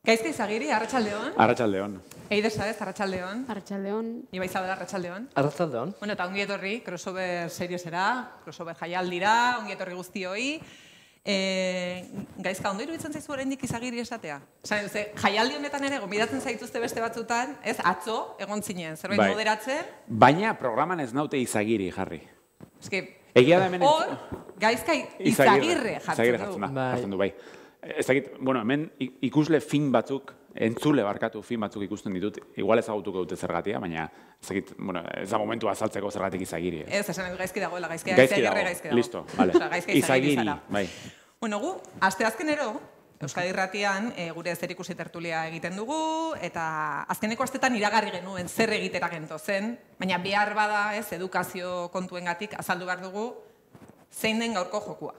Gaizka Izagiri, arratsaldeon. Arratsaldeon. Eider Saez, arratsaldeon. Arratsaldeon. Ibai Zabala, arratsaldeon. Arratsaldeon. Bueno, eta ongi etorri, crossover seriesera, crossover jaialdira, ongi etorri guztioi. Gaizka, ondo iruditzen zaizu oraindik Izagiri esatea? Esan duzu, jaialdi honetan ere, gonbidatzen zaituzte beste batzutan, ez, atzo, egon zinen, zerbait moderatzen. Baina programan ez naute Izagiri jarri. Eske, Egia da hemen... hor, Gaizka Izagirre jartzen du, bai. Ez dakit, bueno, hemen ikusle fin batzuk, entzule barkatu fin batzuk ikusten ditut, igual ezagutuko dute zergatia, baina ez dakit, bueno, ez da momentu azaltzeko zergatik Izagiri. Ez, esan dut gaizki dagoela, gaizki dago, gaizki dago. Listo, vale. Izagiri, bai. Bueno, gu, asteazkenero, Euskadi Irratian gure zerikusi tertulia egiten dugu, eta azkeneko astetan iragarri genuen zer egitera gento zen, baina behar bada ez edukazio kontuengatik azaldu behar dugu zein den gaurko jokua.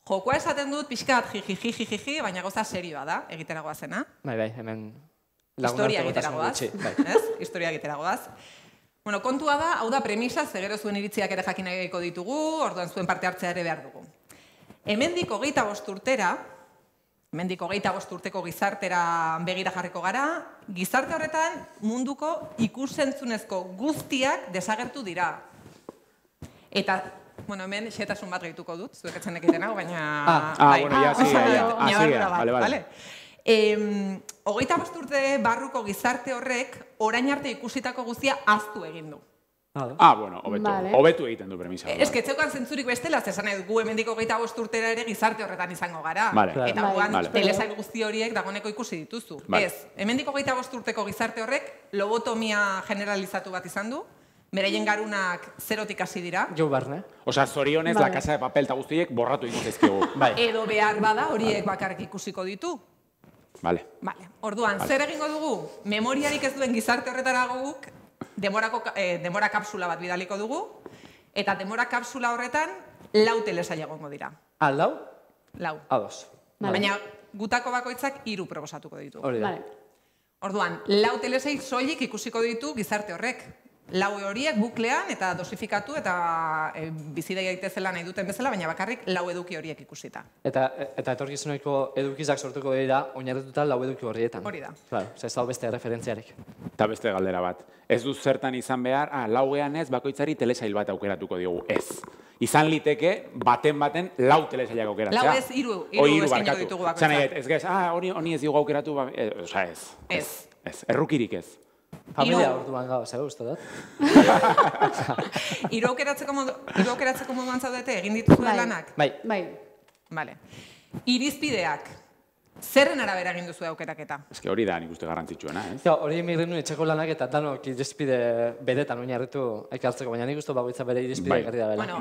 Jokua esaten dut pixkat jiji, baina gauza serioa da, egitera goazena. Bai, hemen... Historia egitera goaz, ez? Historia egitera goaz. Bueno, kontua da, hau da premisa, zegero zuen iritziak ere jakin egiko ditugu, orduan zuen parte hartzea ere behar dugu. Hemendik 25 urtera, hemendik 25 urteko gizartera begira jarriko gara, gizarte horretan munduko ikusentzunezko guztiak desagertu dira. Eta, bueno, hemen xetasun bat gehituko dut, zuek etzen ekiten hau, baina... bueno, ya, vale. 25 urte barruko gizarte horrek, orain arte ikusitako guztia ahaztu egin du. Bueno, hobetu egiten du premisa. Ez que etzeukan zentzurik bestela, esan nahi gu hemendik 25 urtera ere gizarte horretan izango gara. Eta guan telesail guzti horiek dagoeneko ikusi dituzu. Ez, hemendik 25 urteko gizarte horrek lobotomia generalizatu bat izan du, bereien garunak zerotik hasi dira. Jo barne. Osa, zorionez, la casa de papel eta guztiek borratu dituzkezkigu. Edo behar bada horiek bakarrik ikusiko ditu. Vale. Orduan, zer egingo dugu? Memoriarik ez duen gizarte horretara guk, demora kapsula bat bidaliko dugu, eta demora kapsula horretan 4 telesail egongo dira. Lau? 4. Ados. Baina gutako bakoitzak 3 proposatuko ditu. Hori da. Orduan, 4 telesail soilik ikusiko ditu gizarte horrek. 4 horiek buklean eta dosifikatu eta bizidei daitezela nahi duten bezala, baina bakarrik 4 eduki horiek ikusita. Eta etorkizuneko edukizak sortuko dira oinarrituta 4 eduki horrietan. Hori da. Claro, ez dago beste referentziarik. Eta beste galdera bat. Ez du zertan izan behar, 4ean ez, bakoitzari telesail bat aukeratuko diogu. Ez. Izan liteke, baten 4 telesailak aukeratzea. 4 ez, 3 eskeniko ditugu bakoitzak. Ez gez, honi ez digu aukeratu, oza ez. Ez, errukirik ez. Familia orduan gau, zer uste dut? 3 aukeratzeko moduan zaudete, egin dituzue lanak? Bai. Vale. Irizpideak. Zerren arabera egin duzu aukeraketa? Ez que hori da nik uste garrantzitsuena, ez? Hori emigren nuen etxeko lanak eta danok irizpide beretan oinarritu ekartzeko, baina nik uste bakoitza bere irizpide ekarri da bela. Bueno,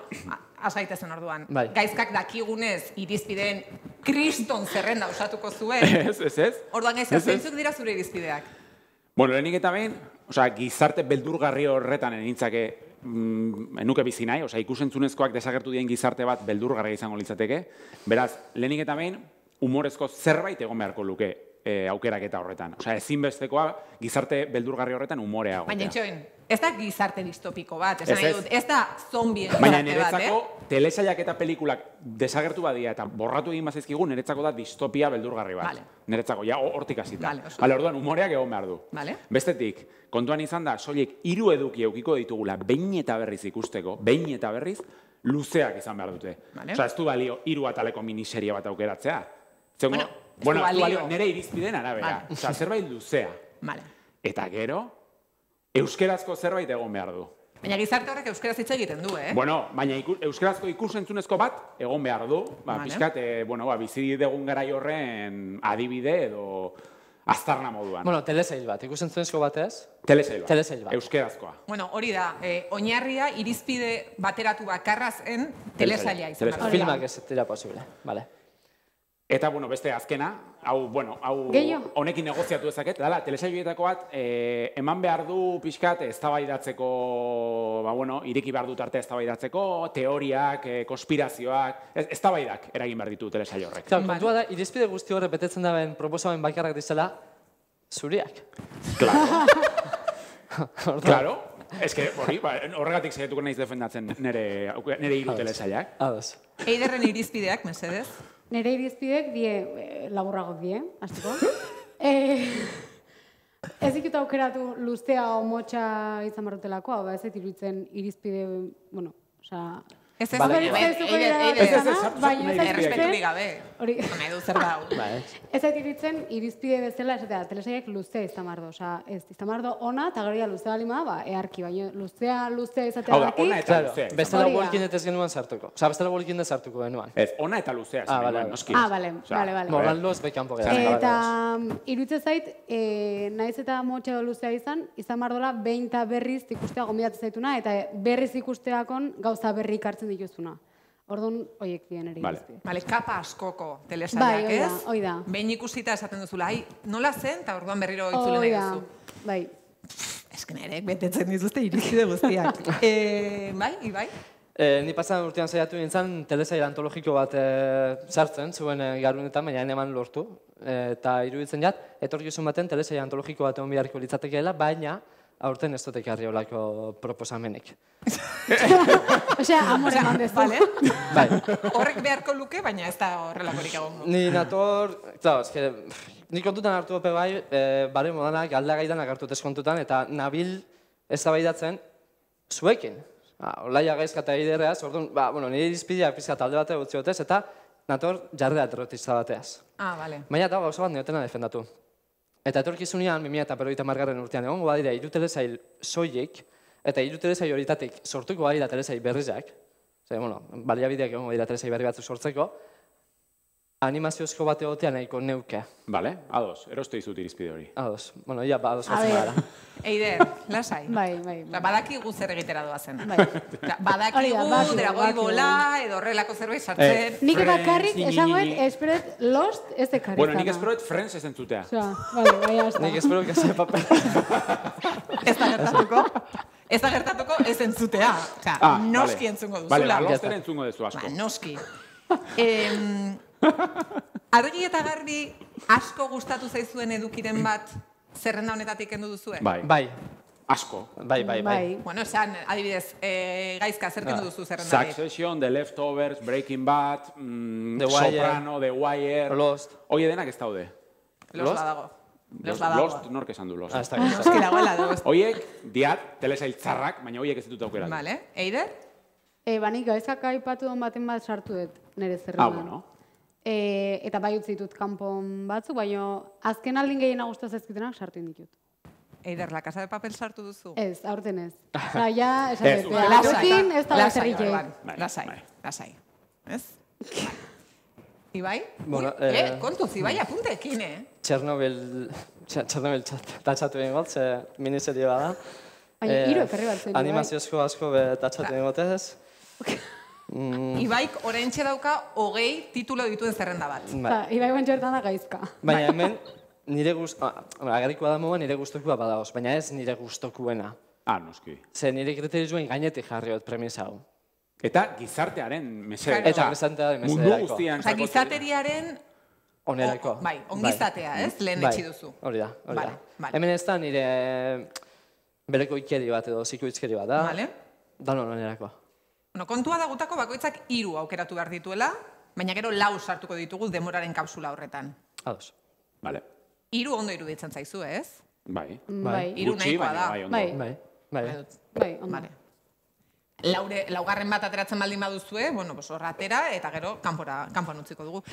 asaitezen orduan. Bai. Gaizkak dakigunez irizpideen kriston zerrenda osatuko zuen. Ez. Orduan gaizka, zeintzuk dira zure irizpideak? Bueno, lehenik eta behin, gizarte beldurgarri horretan enintzake enuke bizi nahi, ikusentzunezkoak desagertu dien gizarte bat beldurgarria izango litzateke. Beraz, lehenik eta behin, humorezko zerbait egon beharko luke aukeraketa horretan. Ezinbestekoa gizarte beldurgarri horretan humorea egotea. Baina itxoin, ez da gizarte distopiko bat, ez da zombien gizarte bat, Baina niretzako telesailak eta pelikulak desagertu badia eta borratu egin bazizkigu, niretzako da distopia beldurgarri bat. Niretzako, ja hortik hasita. Orduan, humoreak egon behar du. Bestetik, kontuan izan da, soilik 3 eduki eukiko ditugula behin eta berriz ikusteko, behin eta berriz, luzeak izan behar dute. Ez du balio 3 ataleko miniserie bat aukeratzea. Bueno, nire irizpideen arabera. Zerbait luzea. Eta gero, euskerazko zerbait egon behar du. Baina gizarte horrek euskeraz hitz egiten du, Bueno, baina euskarazko ikusentzunezko bat egon behar du. Piskat, bizi degun garai horren adibide edo aztarna moduan. Bueno, telesail bat, ikusentzunezko batez? Telesail bat. Euskerazkoa. Bueno, hori da, oinarria irizpide bateratu bakarrazen telesaila izan. Filmak ez dira posible, bale. Eta, beste azkena, hau honekin negoziatu ezaket, dala, telesailoetako bat, eman behar du pixkat eztabaidatzeko, ireki behar dut arte eztabaidatzeko, teoriak, konspirazioak, eztabaidak eragin behar ditu telesailo horrek. Kontua da, irizpide guzti horre betetzen daben proposamen bakarrak dizela, zuriak. Claro. Ez que, horregatik saiatuko naiz defendatzen nire 3 telesailak. Ados. Eiderren irizpideak, mesedez? Nire irizpidek die, laburragok die, hasteko. Ez ikutu aukeratu luztea o motxa izan barrutelako, hau ez iruditzen irizpide, bueno, osea... Ez ez, errespeturik gabe. Nahi du zer dau. Ez ez iruditzen irizpide bezala, esatea, telesaiak luztea izan bardo. Osa, ez, izan bardo ona, eta gero luzea balima, earki, baina luzea izatea arki. Hau da, ona eta luzea. Bestela guelkin ez genuan sartuko. Osa, bestela guelkin ez sartuko genuan. Ez, ona eta luzea izan genuan, noski. Bale. Moran luz bekanpo gara. Eta iruditzen zait, naiz eta motxa luzea izan bardola, behin eta berriz ikustea gomidatzen zaituna, eta berriz ikusteakon gauza berri ikartzen dituzuna. Orduan, oiek dien ere irizpide. Bale, kapa askoko telesaiak, ez? Bai, da. Behin ikusita esaten duzula, nola zen, eta orduan berriro itzule nahi duzu. Bai. Esken ere, betetzen dituzte irizpide guztiak. Bai? Ni pasan urtean saiatu nintzen telesail antologiko bat sartzen, zuen garunetan, baina eman lortu. Eta iruditzen jat, etorkizun baten telesail antologiko bat egon beharko litzatekeela, baina aurten ez dut ekarri olako proposamenik. Osea, amore eman dezu. Bai. Horrek beharko luke, baina ez da horrelakorik egon. Ni nator, ni kontutan hartu ope bai, bare modanak, aldagaidanak hartu teskontutan, eta nabil eztabaidatzen zuekin. Olaia gaizka eta eiderreaz, orduan, nire irizpideak pizka talde bate gutzi gotez, eta nator jarrea terrorista bateaz. Bale. Baina eta gauza bat neotena defendatu. Eta etorkizunean, 2050 urtean egongo badira hiru telesail soilik, eta hiru telesail horitatik sortuko badira telesail berrizak, baliabideak egongo dira telesail berri batzuk sortzeko, animaziozko bat egotea nahiko neuke. Bale, ados, eroste izut irizpide hori. Ados, ados batzen gara. Eider, lasai. Bai. Badakigu zer egitera doazen. Badakigu, dragoi bola, edo horrelako zerbait sartzen. Nik bakarrik esangoen, esperet Lost ez ekarri. Bueno, nik esperet Friends ez entzutea. Bai, hasta. Nik espero que sea papel. Ez da gertatuko. Ez da gertatuko ez entzutea. Noski entzungo duzula. Bale, Lost ere entzungo duzu asko. Noski. Argi eta garbi asko gustatu zaizuen edukiren bat zerrenda honetatik kendu duzue? Bai. Asko. Bai. Bueno, esan, adibidez, gaizka, zer kendu duzu zerrendatik? Succession, The Leftovers, Breaking Bad, Soprano, The Wire... Lost. Oie denak ez daude. Lost badago. Lost, nork esan du Lost. Noski dagoela, Lost. Oiek, diat, telesail txarrak, baina oiek ez ditut aukeratu. Vale, Eider? Banik gaizkak aipatu don baten bat sartu dut nire zerrendan. Bueno. Eta bai utzi ditut kanpon batzuk, baina azken aldin gehiena gustaz ezkitenak sartu inditut. Eider, La Casa de Papel sartu duzu? Ez, aurten ez. Osa, ja, esatet, aurten ez da bazerrike. Lasai. Ez? Ibai? Kontuz, Ibai apuntekin, Txernobil tatxatu egin got, ze miniserie bada. Baina, hiru ekarri bat zen. Animaziozko asko tatxatu egin gotez. Ibaik oraintxe dauka 20 titulo dituen zerrenda bat. Ibai guantxo bertan da gaizka. Baina hemen, agerikoa da moa nire guztokua badagoz, baina ez nire gustokuena. Noski. Ze nire kriterizuen gainetik jarriot premisa hau. Eta gizartearen mesederako. Eta gizartearen mundu guztian. Gizateriaren... Onerako. Bai, ongizatea, ez? Lehen etxi duzu. Hori da. Hemen ez da nire bereko ikeri bat edo zikoitzkeri bat da. Danon onerako. Kontua da gutako bakoitzak 3 aukeratu behar dituela, baina gero 4 sartuko ditugu demoraren kapsula horretan. Ados. 3 ondo iruditzen zaizu, ez? Bai. 3 nahikoa da. Bai, ondo. Laugarren bat ateratzen baldin baduzue, horra atera, eta gero kanpoan utziko dugu.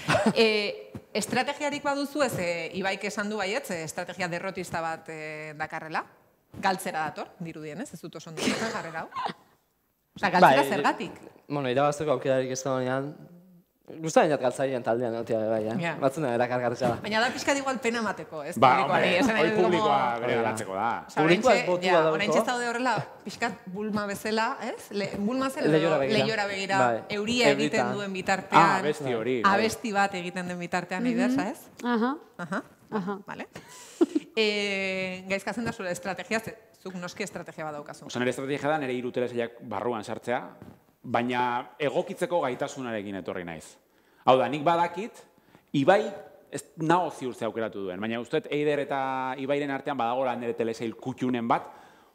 Estrategiarik baduzu, ez Ibaik esan du baietz, estrategia derrotista bat dakarrela. Galtzera dator, dirudien, ez dut oso ondo jarrera hau. Osa, galtzera zergatik? Irabazteko aukerarik ez da honean, guztaren jat galtzaien taldean, bai, batzuna erakargarritza da. Baina da pixka igual pena mateko, ez? Hoi publikoa bere garatzeko da. Publikoak botua dauko. Oraintxe zaude horrela, pixkat bulma bezala, ez? Bulma zela, lehiora begira, euria egiten duen bitartean. Abesti hori. Abesti bat egiten den bitartean, iderza, ez? Vale. Gaizkazen da zure estrategia, zuk noski estrategia bat daukazu. Osa, nire estrategia da nire 3 telesaiak barruan sartzea, baina egokitzeko gaitasunarekin etorri naiz. Hau da, nik badakit, Ibai ez nago ziurtzea aukeratu duen, baina usteet Eider eta Ibairen artean badagoela nire telesail kutxunen bat,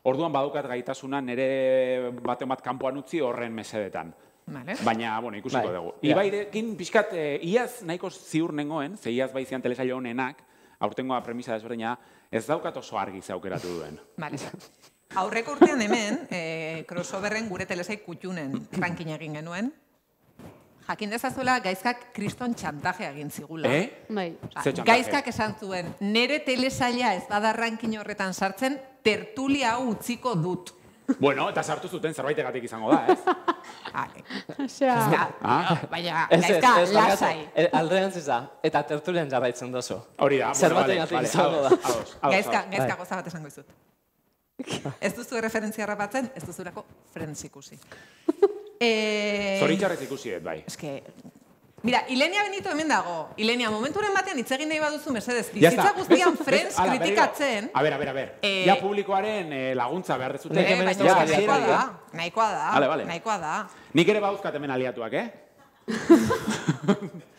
orduan badukat gaitasuna nire baten bat kanpoan utzi horren mesedetan. Baina, bueno, ikusiko dugu. Ibairekin, pixkat, iaz nahiko ziur nengoen, ze iaz baizian telesaio honenak, aurtengoa premisa desberdina, ez daukat oso argi zaukeratu duen. Aurreko urtean hemen, crossoverren gure telesaik kutxunen ranking egin genuen, jakin dezazuela gaizkak kriston txantaje egin zigula. Gaizkak esan zuen, nere telesaila ez bada ranking horretan sartzen, tertulia hau utziko dut. Bueno, eta sartu zuten zerbaitegatik izango da, ez? Baina, gaizka, lasai. Aldean ziza, eta tertulian jarraitzen dozu. Hori da, zerbaitegatik izango da. Gaizka goza bat esango izut. Ez duzu referentzia rapatzen, ez duzurako Friends ikusi. Zoritxarrez ikusi dut, bai. Mira, Ilenia Benito hemen dago. Ilenia, momenturen batean hitz egin nahi baduzu, mesedez, bizitza guztian Friends kritikatzen. A ber. Ja publikoaren laguntza behar dezute. Nahikoa da. Nik ere bauzkat hemen aliatuak,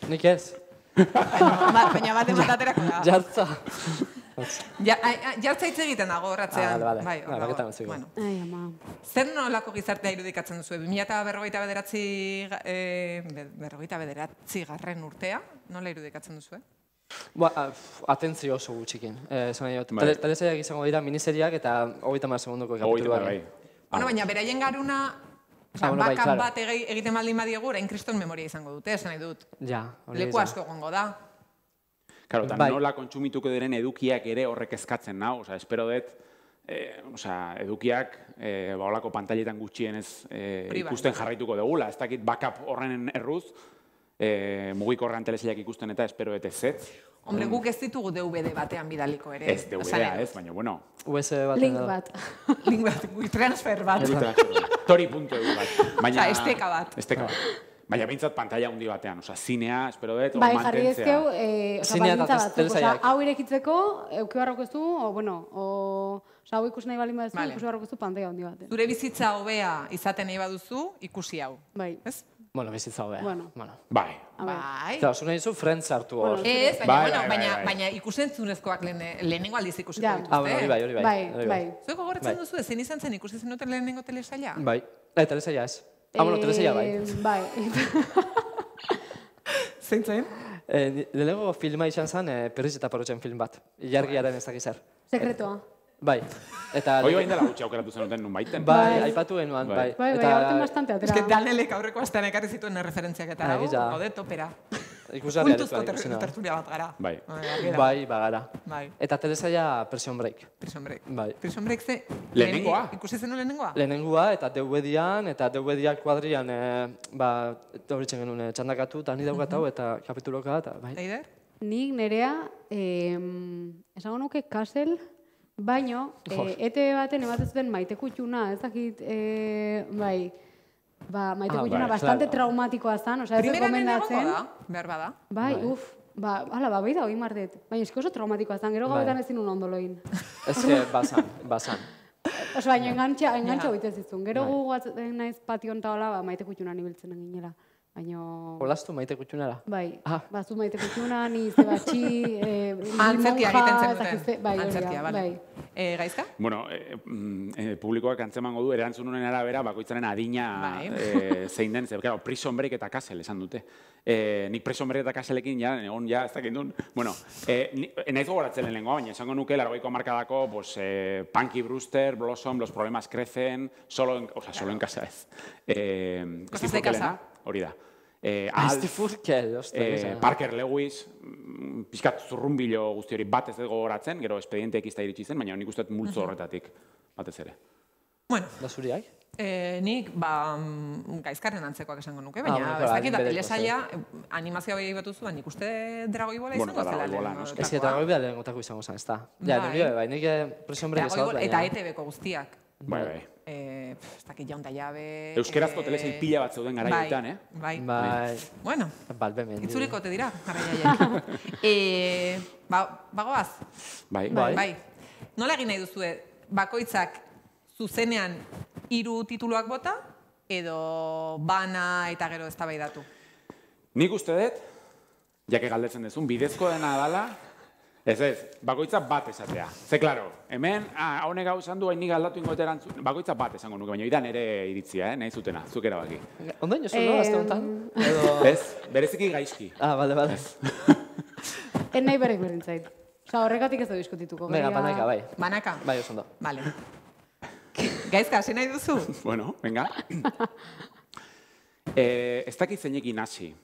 Nik ez. Baina bat ematerako da. Jartza. Jartza hitz egiten dago horratzean. Zer nolako gizartea irudikatzen duzu? 2049 garren urtea? Nola irudikatzen duzu? Atentzio oso gutxikin. Telesaiak izango dira miniseriak eta 30 segundoko kapituluak. Baina beraien garuna, bakan bat egiten baldin badiegu, orain kriston memoria izango dute, esan nahi dut. Leku asko egongo da. Karo, eta nola kontsumituko diren edukiak ere horrek eskatzen nau. Espero dut, edukiak holako pantailetan gutxienez ikusten jarraituko dugula. Ez dakit backup horren erruz, mugikorrean telesaiak ikusten eta espero dut ez. Hombre, guk ez ditugu DVD batean bidaliko ere. Ez, DVD-a ez, baina, bueno. USB bat. Link bat. Link bat, transfer bat. Tori.eu bat. Esteka bat. Esteka bat. Baina bintzat pantalla handi batean, zinea, espero dut, bai, jarri ezkeu, hau irekitzeko, eukibarroko ez du, hau ikusi nahi balin badezu, ikusi ez du pantalla handi batean. Zure bizitza hobea izaten nahi baduzu, ikusi hau. Bai. Ez? Bueno, bizitza hobea. Bai. Eta, zure dizu Friends hartu hor. Ez, baina ikusentzunezkoak lehenengo aldiz ikusiko dituzte. Hori bai. Zueko goretzen duzu, ezin izan zen ikusi zenuten lehenengo telesaila? Bai, telesaila ez. Telesaila bai. Bai. Zein zen? Lehenengo filma izan zen Perriz eta Parotxen film bat. Ilargiaren ez dakizar. Sekretua. Bai. Hoi bain dela gutxi aukeratu zenuten nun baiten. Bai, aipatu genuan, bai. Bai, aurten bastante atera. Ez que Danelek aurreko astean ekarri zituen referentziak eta hau, topera. Puntuzko tertulia bat gara. Bai, bagara. Eta telesaila Prison Break. Prison Break. Bai. Prison Break ze... Lehenengoa? Ikusi zenun lehenengoa? Lehenengoa, eta DVD-an, eta DVD-ak kuadrian, horitzen genuen txandakatu, eta ni daukatau, eta kapituloka, eta bai. Eider? Nik nerea, esango nuke Castle, baino, ETV baten ematen zuten Maite Kutxuna, ez dakit, bai, Maite Kutxuna bastante traumatikoa zan, ez gomendatzen. Primera behar bada. Bai, bai da, hoi mardet. Baina eski oso traumatikoa zan, gero gauetan ezin un ondoloin. Ez que, basan. Oso, baina engantxa hoitez izun. Gero gugatzen naiz patioan eta hola, Maite Kutxuna nibiltzen ginela. Olastu Maite Kutxunara? Bai, bazu Maite Kutxuna, ni Zebatxi, Antzerkia egiten zenuten. Antzerkia, bai. Gaizka? Bueno, publikoak antzemango du, erantzununen arabera, bakoitzaren adina zein den, claro, Prison Break eta Castle esan dute. Nik Prison Break eta Castleekin, egon, ez dakit duen, bueno, naiz gogoratzen lehenengoa, baina esango nuke, 80ko markadako, Punky Brewster, Blossom, Los Problemas Crecen, solo en casa ez. Cosas de casa. Hori da. Parker Lewis, pixkat zurrumbilo guzti hori bat ez dugu gogoratzen, gero espedienteek izta iritsi zen, baina nik uste multzo horretatik batez ere. Bueno. Da zuriak? Nik, gaizkaren antzekoak esango nuke, baina ez dakit da telesaila animazioa behi batuzu, nik uste Dragoi Bola izango zela lehenengo. Ez que Dragoi Bola lehenengotako izango zen, ez da. Ja, nik Prison Break ez da. Eta ETV-ko guztiak. Bai. Ez dakit jaun da jabe... Euskerazko telesail pila bat zeuden garaietan, Bai. Bueno, itzuriko te dira, garaiaiek. Bagoaz? Bai. Nola egin nahi duzue, bakoitzak zuzenean 3 tituluak bota, edo bana eta gero eztabaidatu? Nik uste dut, jake galdetzen dezun, bidezko dena dala, bakoitza bat esatea. Ze, klaro, hemen, honek hau esan du, hain nik aldatu ingo erantzun, bakoitza bat esango nuke, baina idan ere iritzia, nahi zutena, zuk erabaki. Ondoin oso, no, azte honetan? Ez, bereziki gaizki. Bale. En nahi berrik berdintzait. Osa, horregatik ez da diskutituko. Venga, banaka, bai. Banaka? Bai, oso ondo. Vale. Gaizka, hasi nahi duzu? Bueno, venga. Ez dakit zeinekin hasi.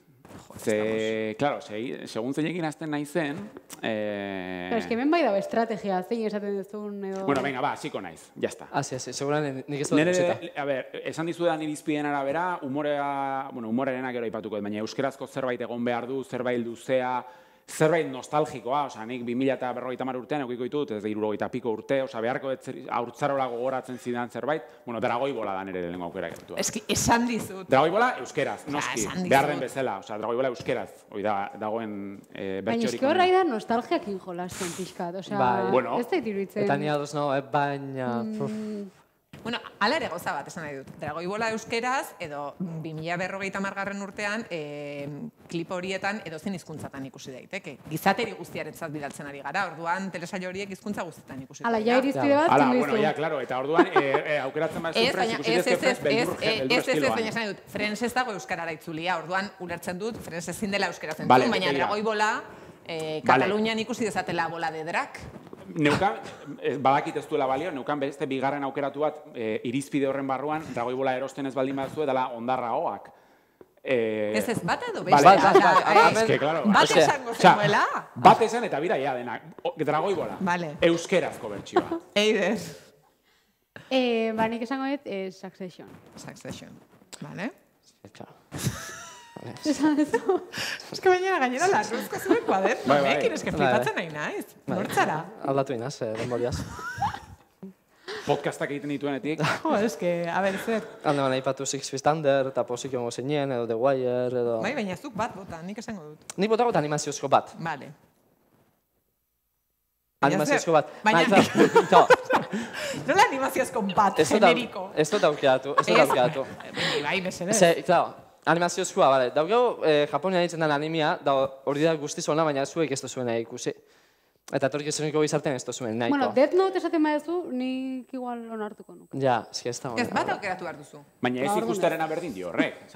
Ze, claro, segun zeinekin hasten nahi zen... Pero es que hemen bai dago estrategia, zein esaten duzun edo... Bueno, venga, hasiko naiz, jazta. Asi, seguran nik ez dut guzeta. A ber, esan dizuetan irizpideen arabera, humorarena gero aipatuko, baina euskerazko zerbait egon behar du, zerbait luzea, zerbait nostalgikoa, oza, nik 2050 urtean eukiko ditut, ez da 70 piko urte, oza, beharko haurtzarola gogoratzen zidan zerbait, bueno, Dragoi Bola da nire lehenko aukera gertu. Eski, esan dizut. Dragoi Bola euskeraz, noski, behar den bezala, oza, Dragoi Bola euskeraz, hoi dagoen bertxorik. Baina eski horra da nostalgiakin jolasten pixkat, oza, ez da itiruitzen. Eta ni ados no, baina... Bueno, ala ere goza bat esan nahi dut. Dragoi Bola euskeraz, edo 2050 urtean, klip horietan edozein hizkuntzatan ikusi daiteke. Gizateri guztiarentzat bidaltzen ari gara, orduan telesaio horiek hizkuntza guztietan ikusi daiteke. Ala, ja irizpide bat, zindu dizu. Bueno, ja, klaro, eta orduan aukeratzen bat zuen ikusi dezke beldur estiloan. Baina esan dut, Friends ez dago euskarara itzulia, orduan ulertzen dut, Friends ezin dela euskaraz entzun, baina Dragoi Bola, Katalunian ikusi dezatela bola de drag. Neukan, badakit ez duela balio, neukan beste bigarren aukeratu bat irizpide horren barruan, Dragoi Bola erosten ez baldin badzu edala ondarra hoak. Ez bat edo beste? Bat esango zenuela? Bat esan eta bira ja denak. Dragoi Bola. Euskerazko bertsioa. Eider. Ba, nik esango dut Succession. Succession. Vale. Esan ez du. Ez que baina gainera larruzko zuen kuadernoekin, ez que flipatzen nahi naiz. Nortzara? Aldatu inaz, denboriaz. Podcastak egiten dituenetik. Ez que, a ber, zer. Alde baina ipatu Six Feet Under, eta Pozik jongo zenien, edo The Wire, edo... Bai, baina zuk bat bota, nik esango dut. Nik botago eta animaziozko bat. Vale. Animaziozko bat. Baina... Nola animaziozko bat, generiko? Ez dut aukeratu, Bai, mesedez. Claro. Animaziozkoa, bale. Daugau, Japonia ditzen den animia, hori da guztiz ona, baina zuek ez duzuen ikusi. Eta torrik ezeniko bizartean ez duzuen nahiko. Bueno, Death Note esaten badezu, nik igual onartuko nuke. Ja, eski ez da hona. Ez bat aukeratu behar duzu. Baina ez ikustearena berdin dio, horrek.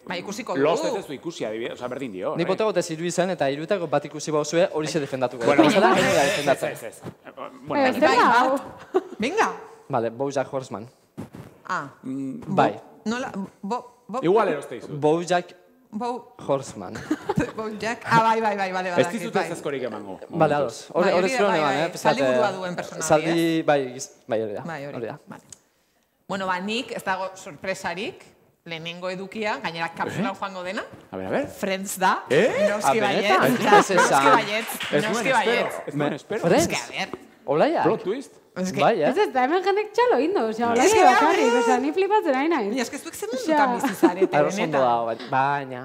Ba, ikusiko dugu. Lost ez duzu ikusi, adibidez, oza, berdin dio, horrek. Ni potago ez iru izan, eta iruetako bat ikusi bauzue, hori ze defendatuko. Bueno, ez. Venga. Vale, BoJack Horseman. Bai. Nola, igual eroste izu. BoJack Horseman. BoJack, bai. Ez dizut ez ezkorik emango. Bale, ados. Hori zuen eman, Zaldi burua duen personali, ez? Bai, hori da. Bueno, ba, nik ez dago sorpresarik, lehenengo edukia, gainera kapsulan joango dena. A ver. Friends da. Noski baietz. Noski baietz. Ez duen espero. Friends? Olaia? Plot twist? Bai, Ez da, hemen jendek txalo indo, olaia bakarrik, ni flipatzen nahi nahi. Baina, ez que zuek zer dutan bizizarete, benetan. Baina.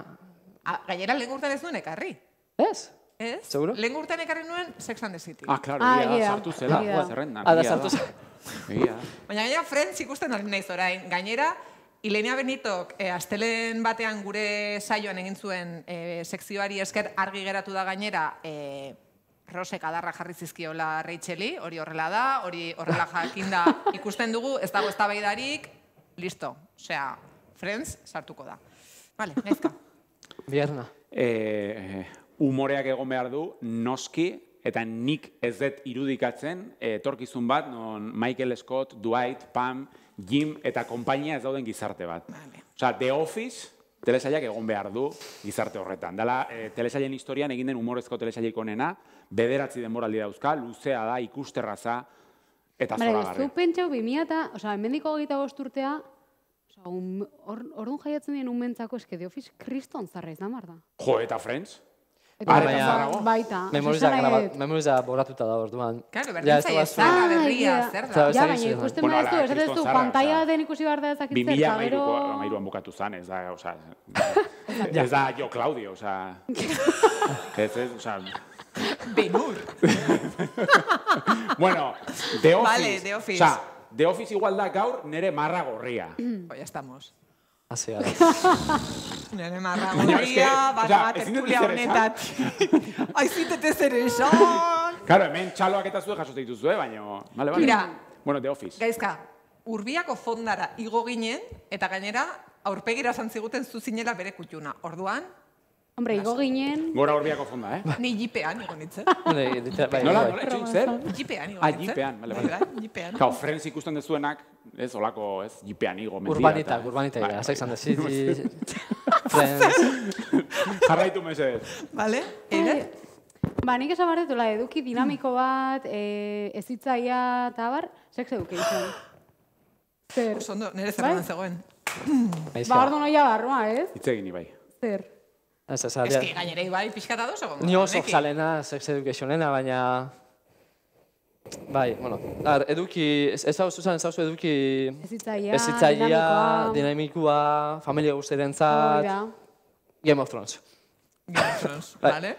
Gainera, lehen urtan ez duen ekarri. Ez? Ez? Seguro? Lehen urtan ekarri nuen Sex and the City. Claro, sartu zela, zerrendan. Sartu zela. Baina gainera, Friends ikusten ari naiz orain. Gainera, Ilenia Benitok astelen batean gure saioan egin zuen sekzioari esker argi geratu da gainera Rosek adarra jarri zizkiola Racheli, hori horrela da, hori horrela jakinda ikusten dugu, ez dago eztabaidarik, listo. Osea, Friends sartuko da. Vale, gaizka. Bierna. Humoreak egon behar du, noski, eta nik ez dut irudikatzen, etorkizun bat, non Michael Scott, Dwight, Pam, Jim eta konpainia ez dauden gizarte bat. Osea, The Office, telesailak egon behar du gizarte horretan. Dela, telesailen historian egin den humorezko telesailik onena, 9 denboraldi dauzka, luzea da, ikusterraza, eta zoragarri. Zu pentsau 2000 eta, hemendiko 25 urtea, orduan jaiatzen dien unmentzako eske The Office kriston zarra izan behar da. Jo, eta Friends? Baita. Memoriza boratuta da orduan. Claro, berdintzai ezarra berria, zer da. Ja, baina ikusten badezu, ez duzu, pantalla den ikusi behar da ezakit zer, 2013an bukatu zan, ez da, oza, ez da Jo Claudio, oza, Benur. Bueno, The Office. Vale, The Office. Oza, The Office igual da gaur nere marra gorria. Ya estamos. Así gara. Nere marra gorria, bat tertulia honetat. Aizitete zer esan. Karo, hemen txaloak eta zuen jasote dituzue, baina... Mira, bueno, The Office. Gaizka, Urbiako fondara igo ginen, eta gainera, aurpegira zantziguten zuzinela bere kutxuna. Orduan... Hombre, igo ginen... Gora Urbiako fonda, Ni jipean igo nintzen. Nola, etxein zer? Jipean igo nintzen. Jipean, bale. Kau, Friends ikusten dezuenak, ez, olako, ez, jipean igo, mentira. Urbanita, Sex and the City, Friends... Jarraitu mesedez. Bale, ere? Nik esan behar dutela, eduki dinamiko bat, ezitzaia eta bar, Sex Education. Zer? Osondo, nire zerretan zegoen. Ordu noia barroa, ez? Itzegin, bai. Zer? Ez que gainerei bai pixkata doz, egon. Ni oso zalena Sex Educationena, baina... Bai, bueno, eduki, ez hau zuzen, ez hau eduki... Ezitzaia, dinamikoa, familia guztirentzat... Game of Thrones. Game of Thrones, bale?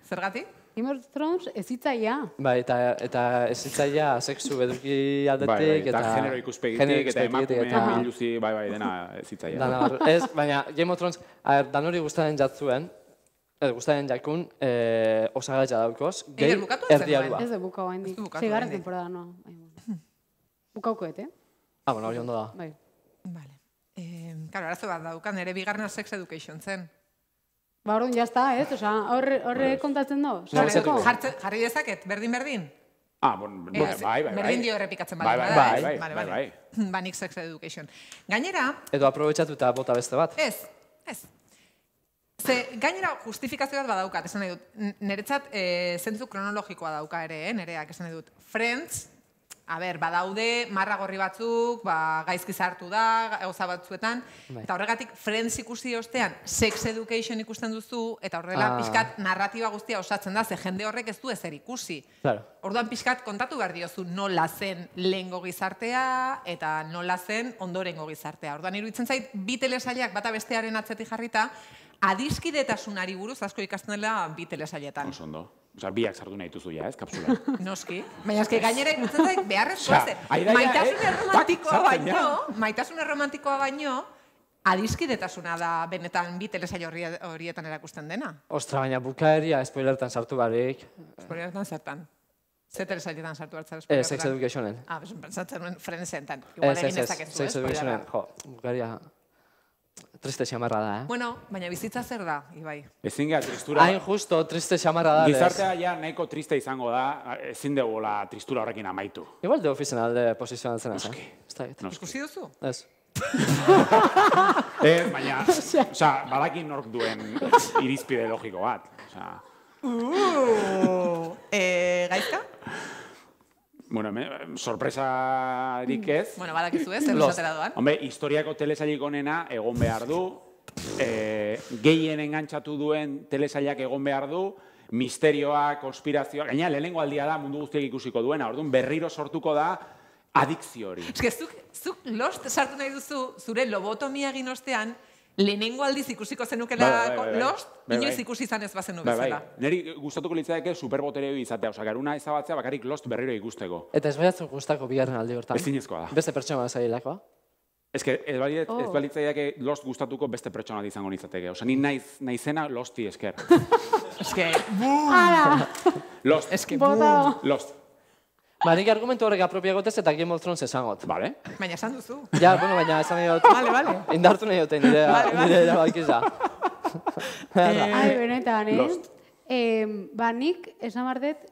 Zergatik? Game of Thrones ezitzaia. Bai, eta ezitzaia sexu eduki aldetik, eta genero ikuspegitik, eta emakume biluzi, bai, dena ezitzaia. Ez, baina Game of Thrones, danori guztaren jatzuen, guztaren jakun, osagaitza daukoz, gehi erdiarua. Ez de bukau hain dik. Segarren temporada, no. Bukaukoet, bueno, hori ondo da. Bai. Vale. Karo, arazo bat daukan, ere bigarna Sex Education zen. Orduan, jazta, ez? Osa, horre kontatzen do? Jarri dezaket, berdin? Bai. Berdin dio errepikatzen bai. Banik Sex Education. Gainera... Edo aprobetxatu eta bota beste bat? Ez. Ze, gainera justifikazio bat badaukat, esan nahi dut. Niretzat, zentzu kronologikoa dauka ere, nireak esan nahi dut. Friends... badaude, marra gorri batzuk, gaizki zartu da, gauza batzuetan, eta horregatik Friends ikusi ostean Sex Education ikusten duzu, eta horrela pixkat narratiba guztia osatzen da, ze jende horrek ez du ezer ikusi. Orduan pixkat kontatu behar diozu nola zen lehengo gizartea, eta nola zen ondorengo gizartea. Orduan iruditzen zait, bi telesailak bata bestearen atzetik jarrita, adiskidetasunari buruz asko ikasten dela bi telesailetan. Oso ondo. Osa, biak sartu nahi duzu ja, ez, kapsula. Noski. Baina eske gainera ikutzen zait beharrezkoa zen. Maitasun erromantikoa baino, adiskidetasuna da benetan bi telesail horietan erakusten dena. Ostra, baina bukaeria spoilertan sartu barik. Spoilertan zertan? Ze telesailetan sartu hartzara spoilertan? Sex Educationen. Pentsatzen nuen Friendsentan. Sex Educationen, bukaeria... Triste xamarra da, Bueno, baina bizitza zer da, Ibai? Ezin gara tristura... Hain justo, triste xamarra da. Gizartea ja nahiko triste izango da, ezin dugula tristura horrekin amaitu. Igual de ofizien alde posizionatzen ez, Ikusi duzu? Ez. Baina, badakin nork duen irizpide logiko bat. Gaizka? Bueno, sorpresarik ez. Bueno, badakizu ez, zer esatera doan. Hombre, historiako telesailik onena egon behar du, gehien engantzatu duen telesailak egon behar du, misterioa, konspirazioa, gaina lehenengo aldia da mundu guztiak ikusiko duena, orduan berriro sortuko da adikzio hori. Ez que zuk Lost sartu nahi duzu, zure lobotomia egin ostean, lehenengo aldiz ikusiko zenukela Lost, inoiz ikusi izan ez bazenu bezala. Neri gustatuko litzaidake superbotereo izatea, garuna ezabatzea bakarrik Lost berriro ikusteko. Eta ez baiatzen gustako bigarren aldi hortan. Ezinezkoa da. Beste pertsona zailakoa. Ez balitzaidake Lost gustatuko beste pertsona izango nitzateke. Osa, ni naizena Losti esker. Eske, Lost. Eske, Lost. Nik argumentu horrek apropiagotez eta Game of Thrones esangot. Vale. Baina esan duzu. Ja, bueno, baina esan nahi dut. Vale. Indartu nahi dute nire erabakiza. Benetan, nik esan bardet,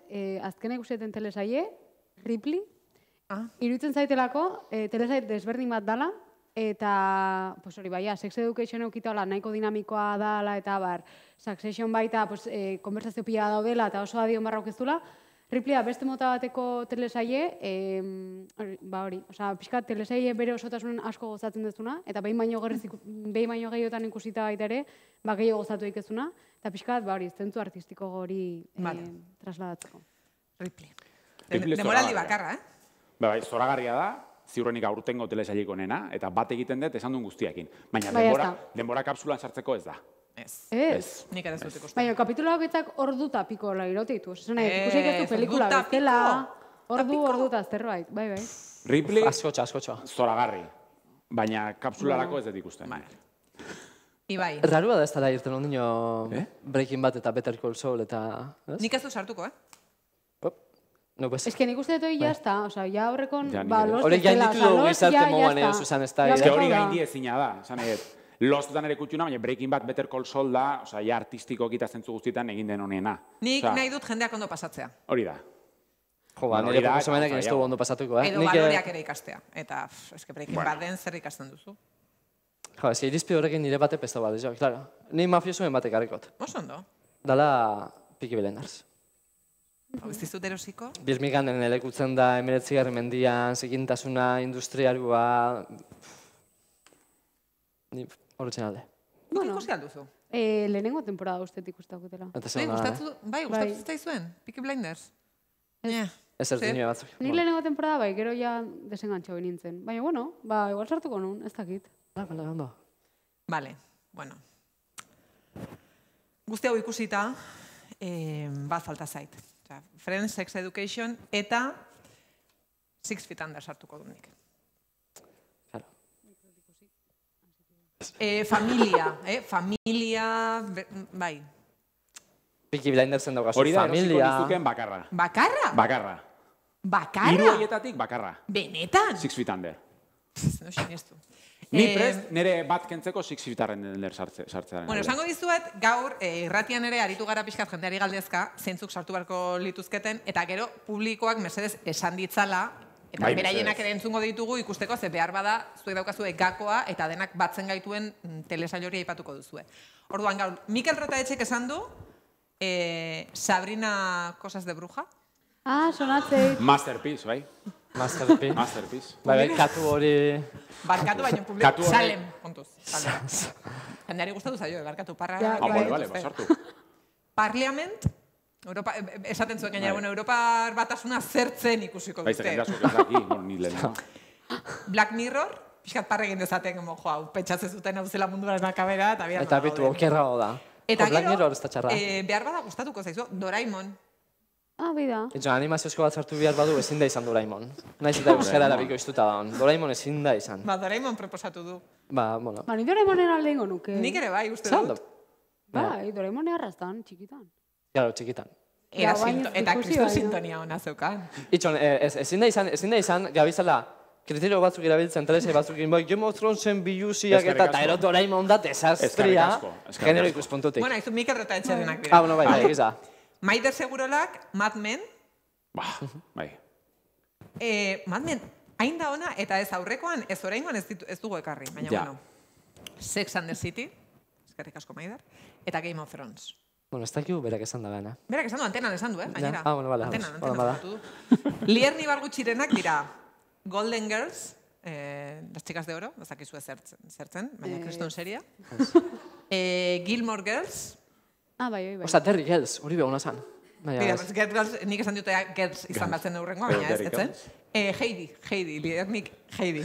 azkena ikuseten telesaie, Ripley, iruditzen zaitelako, telesaie desberdin bat dala, eta, hori baia, Sex Education eukitala nahiko dinamikoa dala, eta Succession baita, konversazio pila daudela, eta oso adio marrauk ez dula, Riplea beste mota bateko telesaie, pixka telesaie bere osotasunen asko gozatzen dezuna, eta behin baino gehiotan ikusita baita ere, gehiago gozatu ikezuna, eta pixka, zentzu artistiko hori trasladatzeko. Ripley. Demoraldi bakarra, Bai, zoragarria da, ziurrenik aurtengo telesailik onena, eta bat egiten dut esan duen guztiakin. Baina denbora kapsulan sartzeko ez da. Ez. Nik ere zut ikusten. Baina, kapituloak etzak orduta piko lagirotitu. Ikusi ez du pelikula bezala, orduta zerbait. Bai. Ripley, askotxa. Zoragarri. Baina kapsularako ez dut ikusten. Ibai. Rarua da ez dara irten ondino Breaking Bad eta Better Call Saul eta... Nik ez du sartuko, Es que nik uste dut hori jazta, oza, ja horrekon, los hori gainditu dugu gizarte moan egin zuzan ez da. Ez que hori gaindi ezina da, esan eget. Lostutan ere kutxuna, baina Breaking Bad Better Call Saul da, oza, ja artistiko kita zentzu guztietan egin den honena. Nik nahi dut jendeak ondo pasatzea. Hori da. Jo, ba, nire proposamenak ez dugu ondo pasatuko, Edo baloreak ere ikastea. Eta, eske Breaking Baden zer ikasten duzu. Jo, ez que irizpide horrekin nire bate pesta bat, jo, klaro. Ni mafiosoen batek harrikot. Oso ondo. Dala Peaky Blinders. Ez dizut erosiko? Birmingamen elekutzen da 19. mendian, zikintasuna, industriarua... Ni horretzen alde. Ikusi alduzu? Lehenengo temporada ustetik ustakutela. Bai, gustatu zitzaizuen? Peaky Blinders? Ez ez dinue batzuk. Nik lehenengo temporada bai, gero ja desengantxo nintzen. Baina, bueno, igual sartuko nun, ez dakit. Bale, ondo. Bale, bueno. Guzti hau ikusita, bat falta zait. Friends, Sex Education eta 6 Feet Under sartuko dut nik. Familia, bai. Peaky Blindersen daukazu, familia. Hori da, erosiko nizuken bakarra. Bakarra? Bakarra. Bakarra? 3 horietatik bakarra. Benetan? 6 Feet Under. No sinestu. Ni prest, nire bat kentzeko 6 Feet Under sartzearen. Bueno, esango dizuet, gaur, irratian ere aritu gara pixkat jendeari galdezka, zeintzuk sartu beharko lituzketen, eta gero publikoak mesedez esan ditzala, eta beraienak ere entzungo ditugu ikusteko, ze behar bada, zuek daukazue gakoa, eta denak batzen gaituen telesail hori aipatuko duzue. Orduan, gaur, Mikel Rotaetxek esan du, Sabrina Cosas de Bruja. Sonatzeit. Masterpiece, bai? Masterpiece. Bai, katu hori... Barkatu baino publiko. Salem, kontuz. Jendeari gustatu zaio, barkatu parra. Bale, basartu. Parliament, esaten zuen gainera, Europar batasuna zertzen ikusiko dute. Baiz, egin da zuek bueno, ni lehena. Black Mirror, pixkat parra egin dezaten, hau, pentsatzen zuten hau zela munduaren akabera, eta bihar eta bitu, okerrago da. Eta gero, behar bada gustatuko zaizu, Doraemon. Bida. Etxo, animaziozko bat sartu behar badu ezin da izan Doraemon. Naiz eta euskara erabiko iztuta da hon. Doraemon ezin da izan. Doraemon proposatu du. Bueno. Ni Doraemonen alde ingo nuke. Nik ere bai, uste dut. Bai, Doraemon erraztan, txikitan. Claro, txikitan. Eta kriston sintonia hona zeukan. Itxon, ezin da izan, gabizala, kriterio batzuk erabiltzen, telesai batzuk egin, Game of Thronesen biluziak eta ero Doraemon da desastria, genero ikuspuntutik. Bueno, izu Mikel Rotaetxerenak dira. Bueno, bai, egiza. Maider Segurolak, Mad Men. Bai. Mad Men, hain da ona, eta ez aurrekoan, ez oraingoan ez dugu ekarri. Baina, bueno, Sex and the City, eskerrik asko Maider, eta Game of Thrones. Bueno, ez dakigu berak esan da bena. Berak esan du, antenan esan du, gainera. Bueno, bale. Antenan du. Lierni Bargutxirenak dira Golden Girls, las chicas de oro, ez dakizu zertzen, baina kriston seria. Gilmore Girls, bai. Osa, Derry Girls, hori behuna zan. Nik esan dute Girls izan batzen neurrengoa, baina ez zen. Heidi, Liernik Heidi.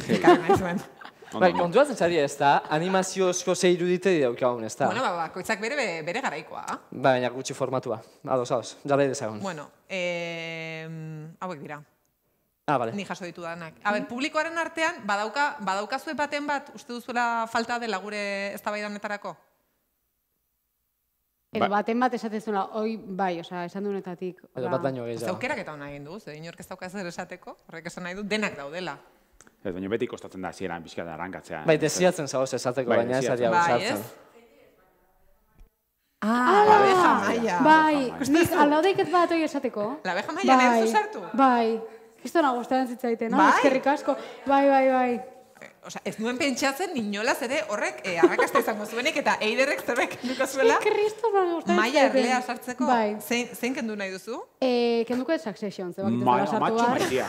Bai, kontuatzen zari ez da, animaziozko zeiru dite daukagun ez da. Bueno, koitzak bere garaikoa. Baina gutxi formatua, ados, jarrai dezagun. Bueno, hauek dira. Bale. Ni jaso ditu danak. Publikoaren artean, badaukazue baten bat, uste duzuela falta dela gure eztabaidanetarako? Edo baten bat esatezuna, oi bai, esan duenetatik. Edo bat baino gehiago. Zaukerak eta hona egin du, ze inork ez dauka zer esateko, horrek esan nahi du, denak daudela. Ez baino beti kostatzen da zieran pixka da arrankatzea. Bai, desiatzen zagoz esateko, baina ez ari hau sartzen. La abeja maia. Bai, nik aldaudeik ez bat hori esateko. La abeja maia lehen zuzartu? Bai, kristona guztaren zitzaiten, eskerrik asko. Bai. Osa, ez nuen pentsatzen ninolaz ere horrek arrakasta izango zuenik eta eiderrek zerbek duko zuela. Maia erlea sartzeko. Zein kendu nahi duzu? Kenduko ez Succession, zebak dela sartu Matxo maitia.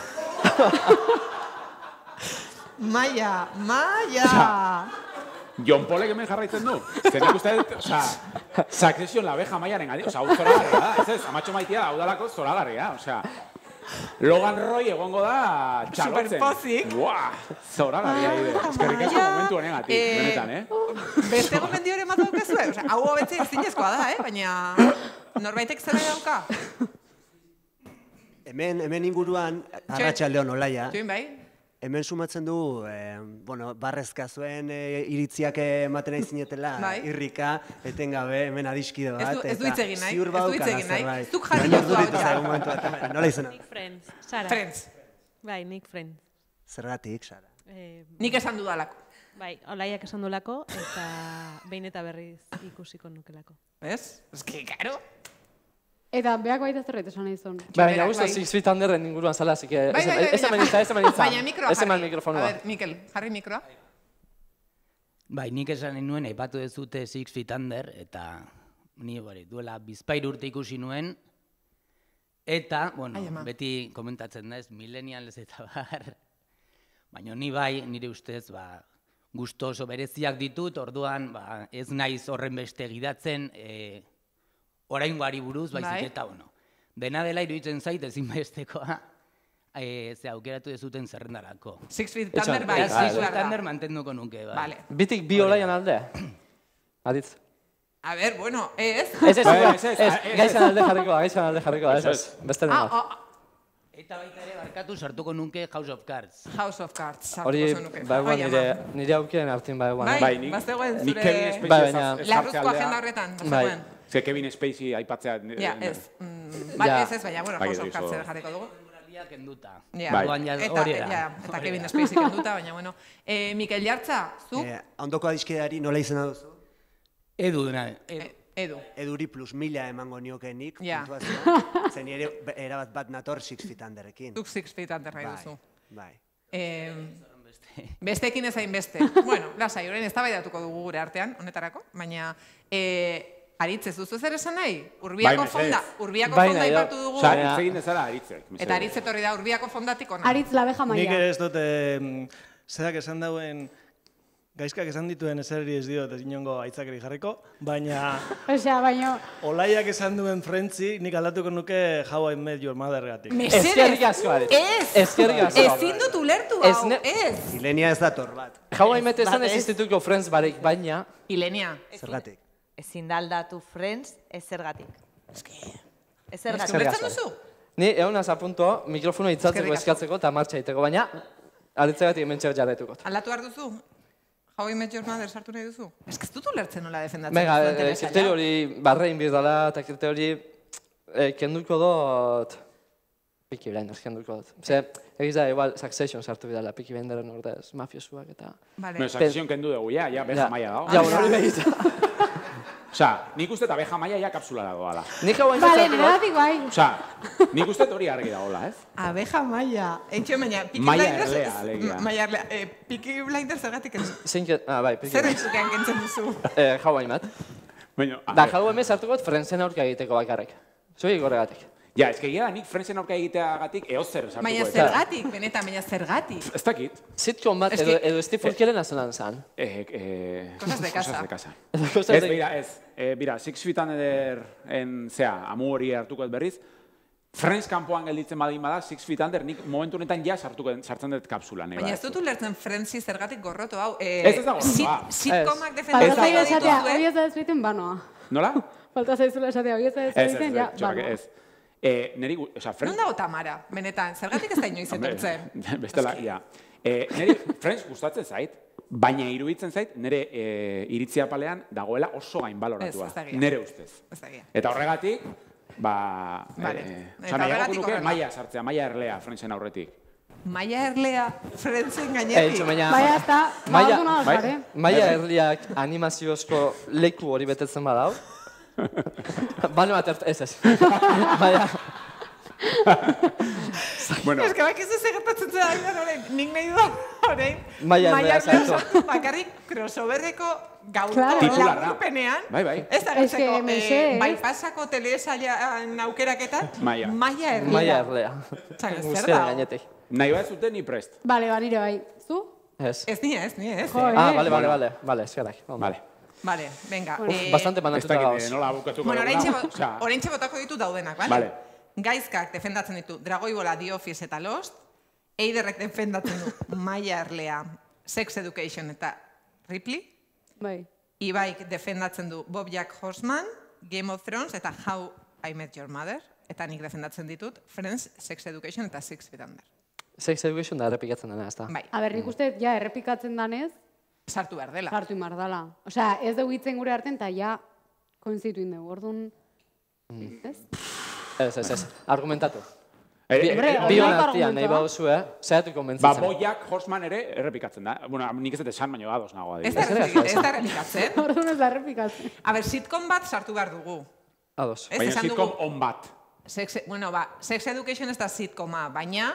Maia! Jon Polek hemen jarraitzen du. Zenek uste dut, Succession la abeja maiaren gadi. Hau zoragarria da, ez, Matxo maitia hau dalako zoragarria, Logan Roy egongo da txalotzen. Superpozik. Zoragarria ide. Eskerrik asko momentu honegatik, benetan, Beste gomendio ere matu daukazue? Hau hobetze ezinezkoa da, baina norbaitek zera dauka? Hemen inguruan, Arratsaldeon Olaia. Join bai. hemen sumatzen du, barrezka zuen iritziak ematen nahi zinetela, irrika, etengabe, hemen adiskide bat, ez du hitz egin nahi, ziur baukana zerbait. Zuk jarri jozu hau ja. Nola izena? Nick Friends, Sara. Friends. Bai, Nick Friends. Zergatik, Sara? Nik esan dudalako. Bai, Olaiak esan dulako, eta behin eta berriz ikusiko nukelako. Ez? Ez que, karo. Eta beak baita zerbait esan nahi zuen. Baina guztu Six Feet Underren inguruan zala, así que... Ez eman itza. Baina mikroa jarri. mikrofonua. A ver, Mikel, jarri mikroa. Bai, nik esan nuen, aipatu dezute Six Feet Under, eta ni duela bizpair urte ikusi nuen, eta, bueno, beti komentatzen da ez, millennials eta bar, baina ni bai, nire ustez, gusto oso bereziak ditut, orduan, ez naiz horren beste gidatzen, oraingoari buruz, baizik eta, bueno, dena dela iruditzen zait ezinbestekoa, ze aukeratu dezuten zerrendarako. Six Feet Under, bai. Six Feet Under mantenduko nuke, bai. Bitik bi Olaian alde? Aditz. A ver, bueno, ez. Gaizan alde jarriko, ez. Beste denat. Eta baita ere barkatu sartuko nuke House of Cards. House of Cards. Hori, nire aukien hartin bai guan. Bai, bazegoen zure larruzko agenda horretan. Bazegoen. Ze Kevin Spacey aipatzea... Ja, ez. Ez, baina, bueno, House of Cards ere jarriko dugu. Kenduta. Eta Kevin Spacey kenduta, baina, bueno. Mikel Jartza, zu? Ondoko adiskideari nola izena duzu? Edu. Eduri plus 1000 emango niokenik, puntuazioa. Zen ere erabat bat nator Six Feet Underrekin. Duk Six Feet Under nahi duzu. Bai. Besteekin ezain beste. Bueno, lasai, orain eztabaidatuko dugu gure artean, honetarako, baina Aritz, ez duzu zer esan nahi? Urbiako fonda ipatu dugu. Aritz egin dezara Aritzek. Eta Aritz etorri da Urbiako fondatik ona. Aritz labeja maia. Nik ez dut, zerak esan dauen, gaizkak esan dituen ezeri ez diot ez inongo aitzakeri jarriko, baina... baina... Olaiak esan duen Friendsi, nik aldatuko nuke How I Met Your Mother gatik. Ezkerrik asko, Aritz. Ezkerrik asko. Ezin dut ulertu hau, ez. Ilenia ez dator bat. How I Met esan ez institutuko Friends barek, baina... Ilenia. Zergatik. Ezin daldatu Friends, ez zergatik. Ez zergatik. Ulertzen duzu? Ni egonaz apunto, mikrofono itzatzeko eskatzeko eta martxa iteko, baina Aritzegatik hementxer jarretukot. Aldatu behar duzu? How I Met Your Mother sartu nahi duzu? Ez que ez dut ulertzen nola defendatzen. Venga, kriterio hori barrein birdala eta kriterio hori kenduko dut... Peaky Blinders kenduko dut. Ze, egiz da, igual, Succession sartu bidala, Peaky Blinderen ordez, mafiosuak eta... Bueno, Succession kendu dugu, ja, beja maia dago. Ja, bueno, hori behitza. Osa, nik uste eta beja maia ja kapsula dagoala. Nik hau hain Bale, neratik bai. Osa, nik uste hori argi dagoela, ez? Abeja maia. Eitxo, baina, Maia erlea, alegia. Maia erlea. Peaky Blinders zergatik ez? Bai, Peaky Blinders. Zer entzukean kentzen duzu? Jau hain bat. Da, jau hain sartuko Friendsen aurka egiteko bakarrik. Zuei gorregatik. Ja, ez que gira nik Friendsen aurka egiteagatik eozer sartuko. Baina zergatik, benetan, baina zergatik. Ez dakit. Sitcom bat edo Steve Urkelen azonan zan. Cosas de casa. Ez, bera, ez. Bira, Six Feet Under amu hori hartuko ez berriz. Friends kanpoan gelditzen badin bada, Six Feet Under, nik momentu honetan ja sartzen dut kapsulan. Baina ez dut ulertzen Friendsi zergatik gorroto hau. Ez da gorrotoa. Sitcomak defendatzen dituzue. Hori ez da ezbiten banoa. Nola? Falta zaizula esatea, hori ez da ezbiten, ja, banoa. Neri, oza, Friends... Non dago Tamara, benetan, zergatik ez da inoiz etortzen? Bestela, ja. Neri, Friends gustatzen zait, baina iruditzen zait, nire iritzia palean dagoela oso gain baloratua. Nire ustez. Eta horregatik, nahiagoko nuke maia sartzea, maia erlea Friendsen aurretik. Maia erlea Friendsen gainetik? Baina eta, baduna alzare. Maia erleak animaziozko leku hori betetzen badau. Bano bat ez. Baina... Ez que bakizu segertatzen zera horrein, nik nahi du horrein. Maia erlea sartu. Bakarrik crossoverreko gaurko laburpenean. Ez da gertzeko, baipasako telesailan aukeraketan. Maia erlea. Maia erlea. Zer da? Nahi bat zuten ni prest. Bale, nire bai. Zu? Ez. Ez ni ez. Bale, eskerak. Vale, venga. Bastante manatuta gauz. Bueno, oraintxe botako ditu daudenak, bale? Gaizkak defendatzen ditu Dragoibola, The Office eta Lost. Eiderrek defendatzen du Maia Erlea, Sex Education eta Ripley. Bai. Ibaik defendatzen du BoJack Horseman, Game of Thrones eta How I Met Your Mother. Eta nik defendatzen ditut Friends, Sex Education eta Six Feet Under. Sex Education da errepikatzen dena, ez da? Bai. Nik uste, ja, errepikatzen danez, sartu behar dela. Sartu behar dela. Osea, ez dugu hitzen gure artean, eta ja, koinzituin dugu. Orduan, ez? Ez. Argumentatu. Bion artian, nahi baduzu, zehatu konbentzitzen. Bojack Horseman ere errepikatzen da. Bueno, nik ez dut esan, baina ados nagoa. Ez da errepikatzen. Orduan ez da errepikatzen. A ber, sitcom bat sartu behar dugu. Ados. Baina sitcom on bat. Bueno, Sex Education ez da sitcoma, baina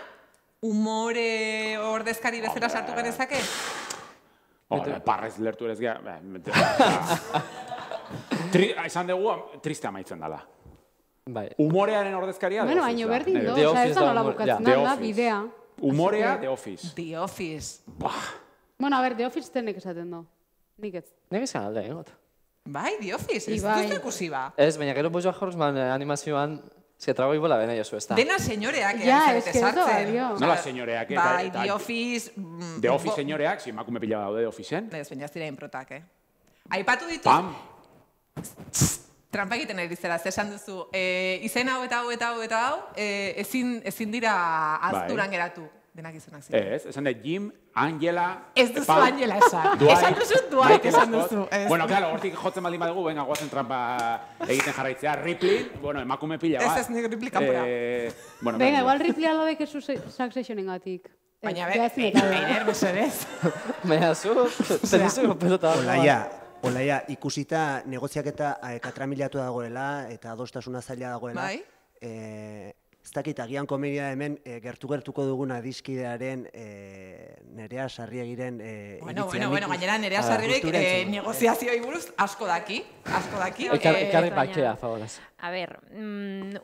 humore ordezkari bezala sartu genezake? Parrez lertu ere ez gara. Esan dugu, triste amaitzen dala. Humorearen ordezkaria, The Office. Bueno, baina berdin do, ez da nola bukatzen da, bidea. Humorea, The Office. The Office. Bueno, a ber, The Office tenek esaten do. Nik ez. Nik esan alde, egot. Bai, The Office, ez duztu ikusi ba. Ez, baina gero Bojack Horseman animazioan, trago iguala bena jozu, ez da. Dena senyoreak zarete sartzen. Nola senyoreak, bai, The Office... The Office senyoreak, si emakume pila daude The Officeen. Ez, baina ez dira inprotak, Aipatu ditu... Pam! Trampa egiten ari zera, esan duzu, izen hau eta hau eta hau eta hau, ezin dira azturan geratu. Denak izenak ziren. Ez, esan da Jim, Angela... Ez duzu Angela esan. Esan duzu Dwight, esan duzu. Bueno, claro, hortik jotzen baldin badugu, venga, guazen trampa egiten jarraitzea. Ripley, bueno, emakume pila bat. Ez nik Ripley kanpora. Venga, igual Ripley aldo bekezu Successionen gatik. Baina, Einer, beserez. Baina, zenizuko pelota. Olaia, ikusita negoziaketa katramilatu dagoela eta adostasuna zaila dagoela. Bai. Ez dakit, agian komedia hemen gertuko dugun adiskidearen Nerea Sarriegiren Bueno, gainera Nerea Sarriegik negoziazioi buruz asko daki. Ekarri bakea, favorez. A ber,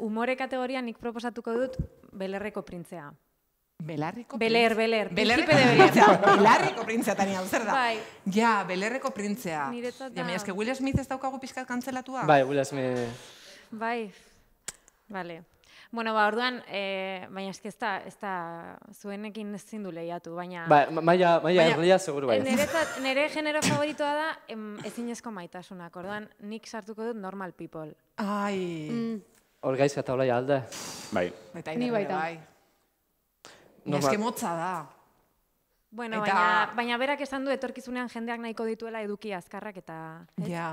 humore kategoria nik proposatuko dut Belerreko printzea. Belarriko Beler. Belarriko printzea, Tania, zer da? Bai. Ja, Belerreko printzea. Niretzat da. Ja, mira, eske Will Smith ez daukagu pizkat kantzelatua? Bai, Will Smith. Bai, bale. Bueno, orduan, baina eske ez da zuenekin ezin du lehiatu, baina... Bai, maia erlia seguru bai. Nere genero favoritoa da ezinezko maitasunak, orduan nik sartuko dut Normal People. Ai. Hor gaizka eta olaia alde. Bai. Ni baita. Eske motza da. Bueno, baina berak esan du etorkizunean jendeak nahiko dituela eduki azkarrak eta... Ja,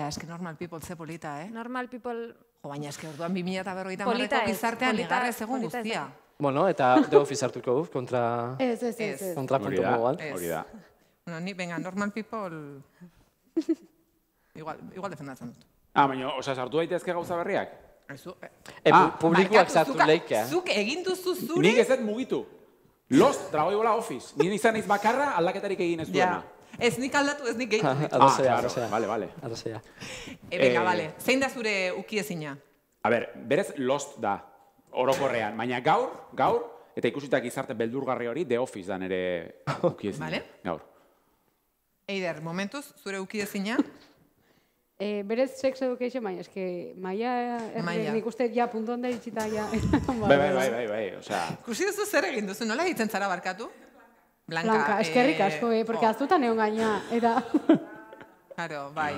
eske Normal People ze polita, Normal People... Baina eske orduan 2050ko gizartean igarrez egun guztia. Bueno, eta The Office hartuko du kontra... Ez. Kontra puntu moguan. Hori da. Bueno, ni, venga, Normal People... Igual defendatzen dut. Baina, sartu daitezke gauza berriak? Publikoak sartu leike. Zuk egin duzu zure... Nik ez dut mugitu. Lost, dragoi bola Office. Nien izan naiz bakarra aldaketarik egin ez duena. Ez nik aldatu, ez nik gehitu. Adosea. Vale. Adosea. Venga, vale. Zein da zure ukiezina? A ber, berez Lost da, orokorrean. Baina gaur, eta ikusitak gizarte beldurgarri hori, The Office da nere ukiezina. Vale. Gaur. Eider, momentuz, zure ukiezina? Berez Sex Education, baina eske maia nik uste ja puntu onda itxita ja. Bai, osea... Kusi duzu zer egin duzu, nola ditzen zara barkatu? Blanca, eskerrik asko, porque azutan egon gaina, eta... Claro, bai.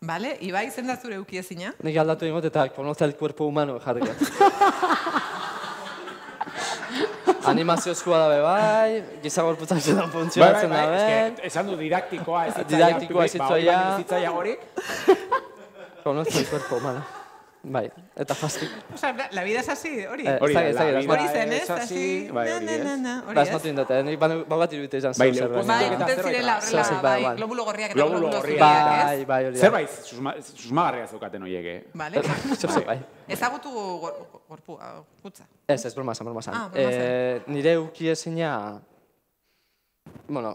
Vale, Ibai, zen da zure ukiezina? Nik aldatu ingot eta conoce el cuerpo humano jarri. Animaziozkoa dabe bai, gizagorputzak zetan funtzionatzen dabe. Esan du didaktikoa ezitzaia hori. Conoce el cuerpo humano. Bai, eta fastik. O sea, la vida es así, hori. Hori zen, ez? Así, bai, hori ez. Bas notu indate, nik bagat irudite izan zen zerbait. Bai, enten zirela horrela, bai, globulo gorriak eta globulo zuriak, ez? Bai, hori da. Zerbait, susmagarria zeukaten horiek, Vale. Bai. Ezagutu gorputza. Ez, bromazan. Nire ukiezina... Bueno...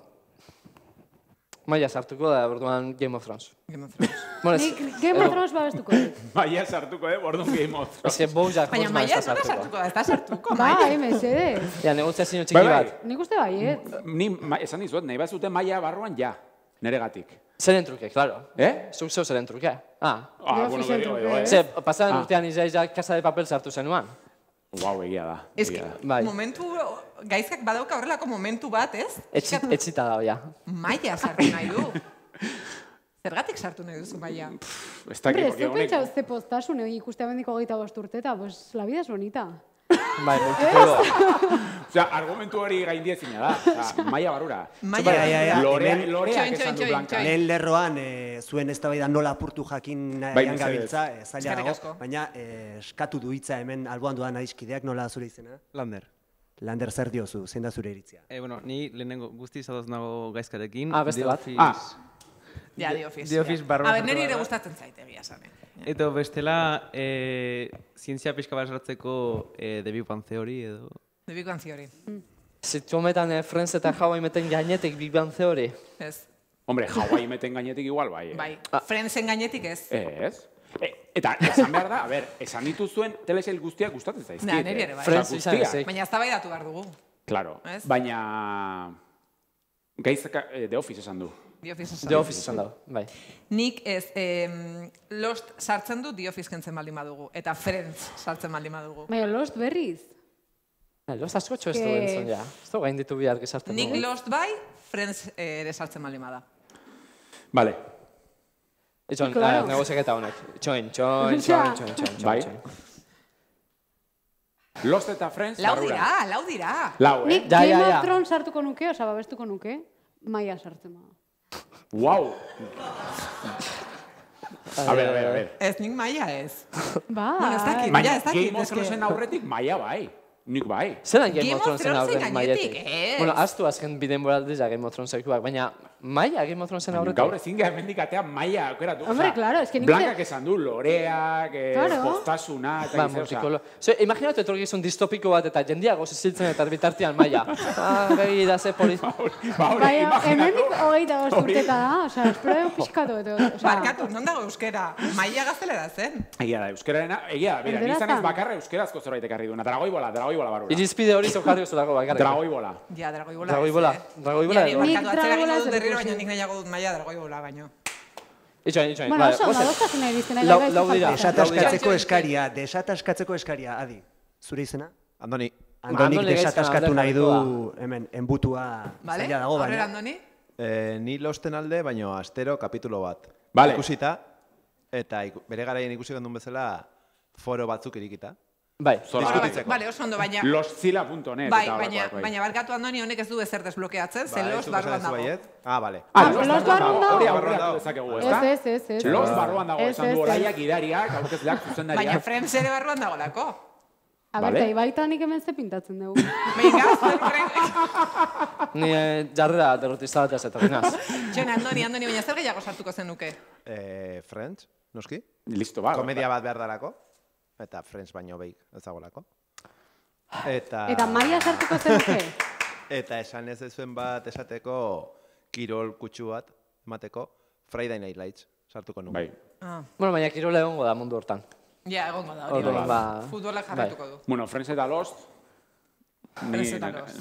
Maia sartuko da, orduan Game of Thrones. Game of Thrones. Nik Game of Thrones babestuko dut. Maia sartuko, orduan Game of Thrones. Ez que Bojack Horseman Baina Maia nola sartuko da, ez da sartuko, Maia. Bai, mesedez. Ja, negoziazio txiki bat. Nik uste baiet. Ni, esan dizuet, nahi bat zuten Maia barruan ja, neregatik. Zeren truke, claro. Zuk zeu zeren truke. Bueno, gehiago. Ze, pasadan urtean izaiak Casa de Papel sartu zenuen. Guau, egia da. Ez que, momentu, gaizkak badauka horrelako momentu bat, ez? Etxita da, ja. Maia sartu nahi du. Zergatik sartu nahi duzu, Maia? Ez du pentsa uste postasun, ikuste abendiko 25 urte, eta pues la vida es bonita. Bai, multipoloa. Osea, argumentu hori gaindiezina da. Maia barura. Loreak esan du Blanka. Lehen lerroan, zuen eztabaida nola apurtu jakin nahian gabiltza, zaila dago, baina eskatu du hitza hemen alboan duan adiskideak, nola zure izena? Lander, zer diozu, zein da zure iritzia? Ni lehenengo guztiz adoz nago gaizkarekin. Beste bat. Ja, The Office. The Office barruan. Neri ere gustatzen zaite egia esan. Eta bestela, zientzia pixka bat sartzeko The Big Bang Theory edo... The Big Bang Theory. Zitu hometan Friends eta Hawaii meten gainetik Big Bang Theory? Ez. Hombre, Hawaii meten gainetik igual, bai. Bai, Friendsen gainetik ez. Ez. Eta esan behar da, esan dituzuen telesail guztiak gustatzen zaizkiet. Neri ere bai. Friends izan ezik. Baina eztabaidatu behar dugu. Claro, baina... Gaizaka, The Office esan du. The Office esan dago, bai. Nik ez, Lost sartzen du The Office kentzen baldin badugu. Eta Friends sartzen baldin badugu. Baina Lost berriz. Lost askotxo ez du entzun, ja. Ez du gain ditu bihar gizartzen. Nik Lost bai, Friends ere sartzen baldin bada. Vale. Itxoin, negoziaketa honek. Itxoin. Bai. Lost eta Friends barrura. Lau dira. Nik Game of Thrones sartuko nuke, oza, babestuko nuke, Maia sartzen bada. Wow! A ver. Ez nik Maia ez. Bai. Bueno, ez dakit. Baina Game of Thronesen aurretik Maia bai. Nik bai. Zeran Game of Thronesen aurretik Maiatik? Bueno, aztu azken biden boraldeza Game of Thronesekuak, baina Maia Game of Thronesen aurretik? Gaur ezin geha hemendik atea Maia aukeratu. Hombre, claro, es que nik... Blankak esan du, loreak, postasuna, eta multikolo. Imaginatu etorgizun distopiko bat eta jendia goziziltzen eta bitartian Maia. Behi da ze poliz... Baina, hemendik hogeita urteta da, oza, espero pixkatu. Barkatu, non dago euskera? Maia gaztelera zen. Egia da, euskerarena, bera, nizan ez bakarra euskarazko zerbait ekarri duena. Dragoibola barura. Irizpide hori zokarri uzulako bakarrik. Dragoibola. Ja, dragoibola. Nik dragoibola ez dut. Baina nik nahiago dut Maia dragoibola baino. Itxoin. Bueno, oso, badoztasuna irizten ari Desataskatzeko eskaria, Adi. Zure izena? Andoni. Andonik desataskatu nahi du hemen, enbutua zaila dago, baina. Horrela, Andoni? Ni Losten alde, baino astero kapitulo bat. Ikusita, eta bere garaien ikusi gendun bezala foro batzuk irikita. Bai, Vale, oso ondo, baina... Lostzila.net. Bai, baina barkatu Andoni honek ez du ezer desblokeatzen, ze Lost barruan dago. Vale. Lost barruan dago. Hori aurreatu dezakegu, ez da? Ez. Lost barruan dago, esan du oraiak, idariak, aurkezleak, zuzendariak. Baina Friends ere barruan dago lako. A ber, ibaita nik hemen ze pintatzen dugu. Ni jarrera derrotista bat ez eta ginaz. Txona, Andoni, baina zer gehiago sartuko zenuke? Friends, noski. Listo, ba. Komedia bat behar darako. Eta Friends baino behik ez dagoelako. Eta Maia sartuko zenuke? Eta esan ez zuen bat esateko kirol kutsu bat emateko Friday Night Lights sartuko nuke. Bueno, baina kirola egongo da mundu hortan. Ja, egongo da hori. Futbolak jarratuko du. Bueno, Friends eta Lost...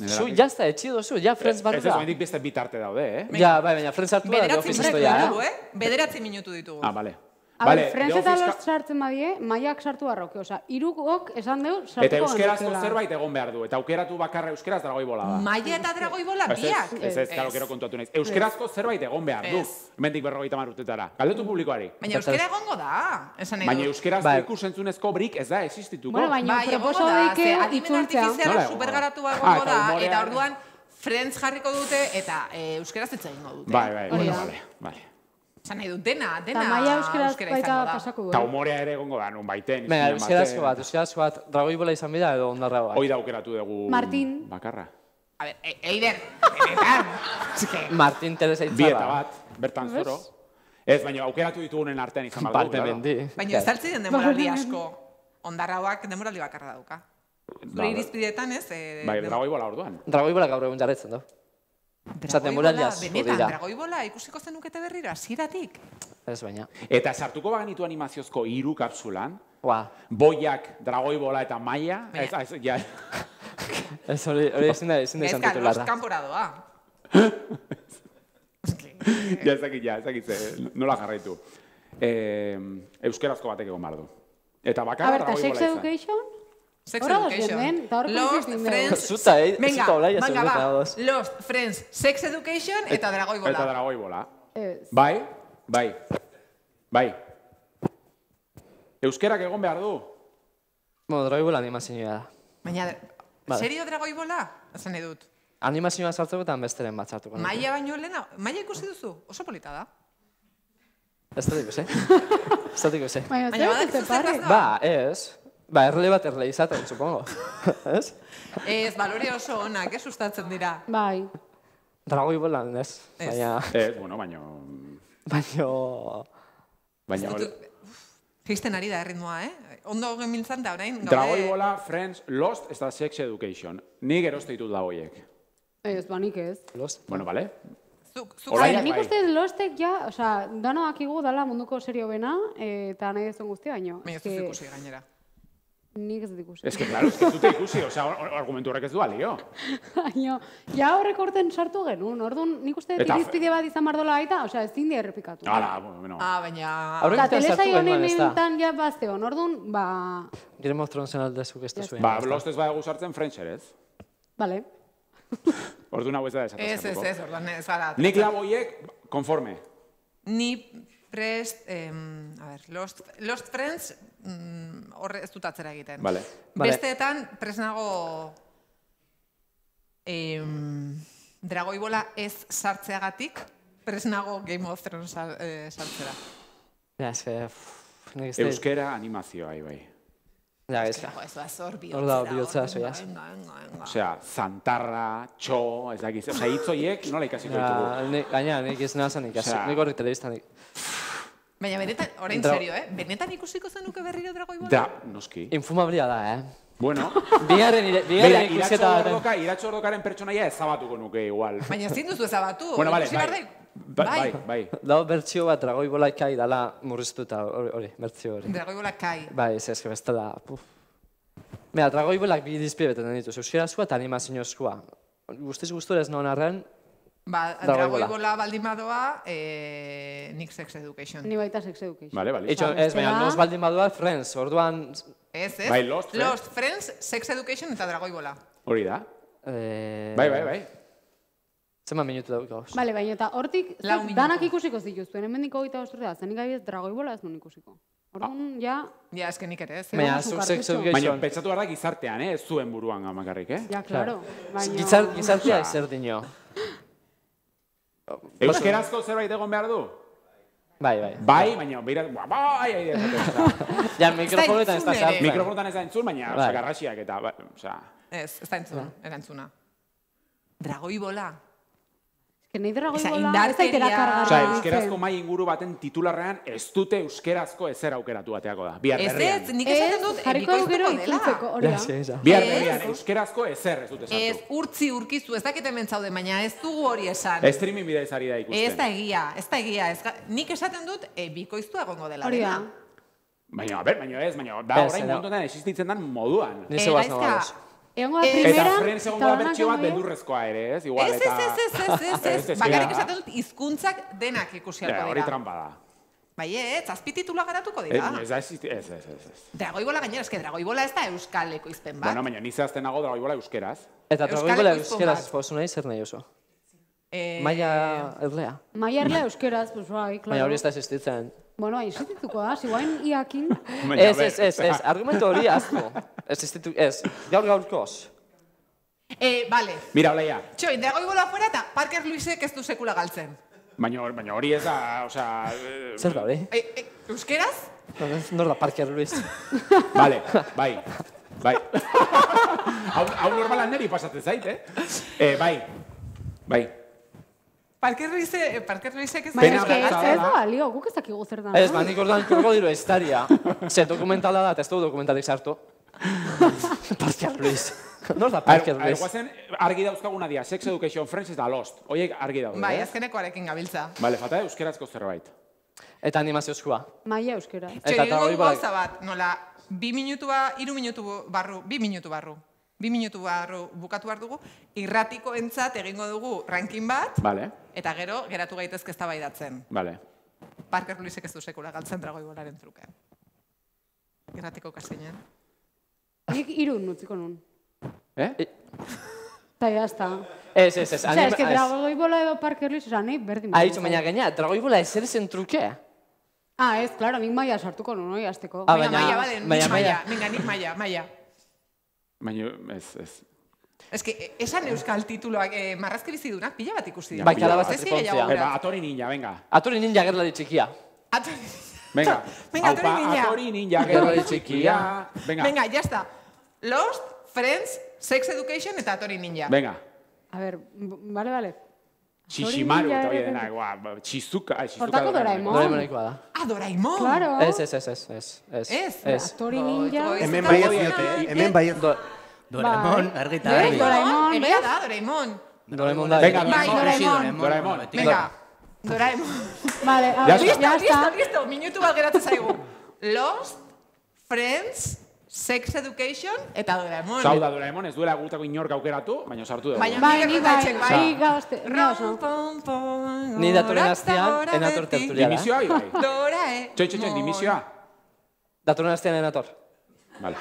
Zu, jazta, etxido zu, ja Friends barra. Ez ez, oendik beste bitarte daude, Ja, baina Friends hartu da, The Office estoia. Bederatzi minutu ditugu. Vale. Friends eta Lost sartzen badie, Maiak sartu barroke, oza, irukok esan deu sartuko eta euskerazko zerbait egon behar du, eta aukeratu bakarra euskeraz dragoibola da. Maia eta dragoibola biak? Ez, kero kontuatu naiz. Euskerazko zerbait egon behar du, hemendik 50 urtetara. Galdetu publikoari. Baina euskera egongo da, esan nahi du. Baina euskarazko ikusentzunezko brik ez da existituko. Bueno, baina proposo daike adimen artifiziala supergaratu egongo da, eta orduan Friends jarriko dute, eta euskeraz ez egingo dute. Bai, vale. Zan nahi dut, dena Maia euskaraz baita pasako du. Eta humorea ere egongo da, nun baiten. Euskarazko bat, dragoibola izan bida edo ondarra bat. Hoi daukeratu dugu... Martin. Bakarra. A ver, Eider, benetan. Martin Teresa Itzaba. Bieta bat, bertan zoro. Ez, baina aukeratu ditugunen artean izan bat dugu. Baina ez altzi den demoraldi asko. Ondarrauak demoraldi bakarra dauka. Zure irizpideetan ez... Bai, dragoibola orduan. Dragoibola gaur egun jarretzen du. Benetan, dragoibola ikusiko zenukete berriro, hasieratik. Ez baina. Eta sartuko bagenitu animaziozko 3 kapsulan, Boiak, dragoibola eta Maia, ez hori ezin da izan titularra. Los kanpora doa. Ez dakit, nola jarraitu. Euskerazko batek egon bardu. Eta bakarra dragoibola izan. Sex Education? Sex Education. Lost, Friends... Venga, va. Lost, Friends, Sex Education eta dragoibola. Eta dragoibola. Bai. Euskerak egon behar du. Bueno, dragoibola animazioa da. Baina, serio Dragoi Bola? Esan edut. Animazioa sartzeko eta besteren bat sartuko. Maia baino lehena? Maia ikusi duzu? Oso polita da. Ez da ikusi. Ez da ikusi. Baina badak zuzertaz da? Ba, ez. Ba, erle bat erle izaten, supongo. Ez? Ez, balore oso onak, sustatzen dira. Bai. Dragoi Bolan, ez. Baina... Bueno, baino... Baina... Jisten ari da erritmoa, Ondo gemiltzan da, orain... Dragoi Bola, Friends, Lost, ez da Sex Education. Nik eroste ditut da hoiek. Ez, banik ez. Lost? Bueno, bale. Nik uste Lostek ja, osea, danoak igu dala munduko serio bena, eta nahi dezun guzti baino. Baina ez dut ikusi gainera. Nik ez dut ikusi. Ez que, claro, ez dut ikusi, osea, argumentu horrek ez du alio. Baina, ja horrek orten sartu genuen, orduan nik uste irizpide bat izan bardola gaita, osea, ez zindi errepikatu. Hala, bueno. Baina... Eta telesai honen mintan ja bazteon, orduan, ba... Game of Thronesen aldezuk ez da zuen. Ba, Lost ez badago sartzen Friendser, ez? Bale. Orduan hau ez da desatazkatuko. Ez, orduan ez gara. Nik laboiek, konforme. Ni prest, a ver, Lost Friends, horre ez dut atzera egiten. Vale. Besteetan, prest nago Dragoi Bola ez sartzeagatik, prest nago Game of Thrones sartzera. Ja, ez que... Euskera animazioa, bai. Ja, ez. Hor da, bihotza, zoiaz. Osea, zantarra, txo, ez dakiz. Osea, hitzoiek nola ikasiko ditugu. Gaina, nik ez nazan ikasi. Nik horri telebiztan. Baina, benetan, orain serio, benetan ikusiko zenuke berriro Dragoi Bola? Da, noski. Infumablia da, Bueno. Bigarren ikusketa bat. Iratxo Ordokaren pertsonaia ezabatuko nuke igual. Baina ezin duzu ezabatu. Bueno, bai. Dago bertsio bat Dragoi Bola kai dala murriztuta hori, bertsio hori. Dragoi Bola kai. Bai, ez beste da. Mira, Dragoi Bolak bi dizpide beten dituz, euskarazkoa eta animaziozkoa. Guztiz guztura ez non arren, Dragoi Bola baldin badoa, nik Sex Education. Ni baita Sex Education. Vale. Ez, baina Lost baldin badoa, Friends, orduan... Ez, bai, Lost, Friends, Sex Education eta Dragoi Bola. Hori da. Bai. Zema minutu dauk gauz. Bale, baina eta hortik danak ikusiko zituztuen, hemen diko gita osturrea, zenik abiez Dragoi Bola ez nun ikusiko. Orduan, ja... Ja, ez que nik ere, ez. Baina, Sex Education... Baina, pentsatu behar da gizartean, ez zuen buruan gamakarrik, Ja, klaro. Gizartea ezer dino. Euskerazko zerbait egon behar du? Bai. Bai, baina, bai, ja, mikrofonetan ez da sartzen. Mikrofonetan ez da entzun, baina, garrasiak eta, Ez da entzun, erantzuna. Dragoi Bola. Que nahi Dragoi Bola ez daitera kargarra. Osea, euskerazko mai inguru baten titularrean ez dute euskerazko ezer aukeratu bateako da. Bihar berrian. Ez, nik esaten dut, bikoiztuko dela. Bihar berrian, euskerazko ezer ez dute sartu. Ez, urkizu, ez dakit hemen zaude, baina ez dugu hori esan. Streaming bidez ari da ikusten. Ez da egia. Nik esaten dut, bikoiztu egongo dela. Hori da. Baina, da orain momentuan existitzen den moduan. Egongo da primera, eta Friends egongo da bertxio bat beldurrezkoa ere, ez? Ez. Bakarrik esaten dut hizkuntzak denak ikusi alko dira. Hori trampa da. Bai, azpi titula garatuko dira. Ez. Dragoi Bola gainera, eske Dragoi Bola ez da euskal ekoizpen bat. Bueno, baina ni zehazten nago Dragoi Bola euskeraz. Eta Dragoi Bola euskeraz pozu nahi zer nahi oso? Maia erlea? Maia erlea euskeraz, pues bai, klaro. Baina hori ez da existitzen. Bueno, existituko da, ziguain iakin. Ez, argumento hori azko. Ez, gaurkoz. Vale. Mira, Oleia. Txoin, Dragoi Bola fuera eta Parker Luisek ez du sekula galtzen. Baina hori ez da, osea... Zer da hori? Euskeraz? Nor da Parker Luis. Vale, bai. Hau normalan neri pasatzen zait, Bai. Parker Luisek ez da. Baina, ez da balio, guk ez dakigu zer da. Ez, nik orduan krokodilo estaria. Ze dokumentala da, eta ez du dokumentalik sartu. Parker Luis. Nor da Parker Luis? Guazen, argi dauzkaguna dia, Sex Education, Friends eta Lost. Oiek argi daude, Bai, azkenekoarekin gabiltza. Bale, falta euskerazko zerbait. Eta animaziozkoa. Maia euskera. Txori, gauza bat, nola, 2 minutu barru bukatu behar dugu, irratiko entzat egingo dugu ranking bat, eta gero geratu gaitezke eztabaidatzen. Parker Luisek ez du sekula galtzen Dragoi Bolaren truke. Irratiko kasinen. Nik 3 nutziko nun. Eta jazta. Ez. Osea, ez que Dragoi Bola edo Parker Luis, oza, nahi berdin. Haitzu, baina gaina, Dragoi Bola ezer ezen truke. Ez, klaro, nik Maia sartuko nun, hori azteko. Maia, bale, nik Maia. Baina, ez. Ez que, esan euskal tituloak marrazki bizidunak pila bat ikusi dira. Bai, kalabaza tripontzia. Atori ninja, venga. Atori ninja gerlari txikia. Venga, Atori ninja gerlari txikia. Venga, ya está. Lost, Friends, Sex Education eta Atori ninja. Venga. A ver, vale. Shishimaru, eta bide dena, Shizuka. Hortako Doraemon. Doraemonekoa da. Ah, Doraemon. Claro. Ez. Atori ninja. Hemen bai ez diote, hemen bai ez. Doraemon, argita. Doraemon. Egia da, Doraemon. Doraemon da. Venga, Doraemon. Venga, Doraemon. Vale, a ver, ya está. Listo, minutu bat geratzen zaigu. Lost, Friends, Sex Education eta Doraemon. Zau da, Doraemon ez duela gutako inork aukeratu, baina sartu dugu. Bai, ni gauste. Ni datorren astean, enator tertuliara. Dimisioa, bai. Doraemon. Txoi, dimisioa. Datorren astean enator. Vale.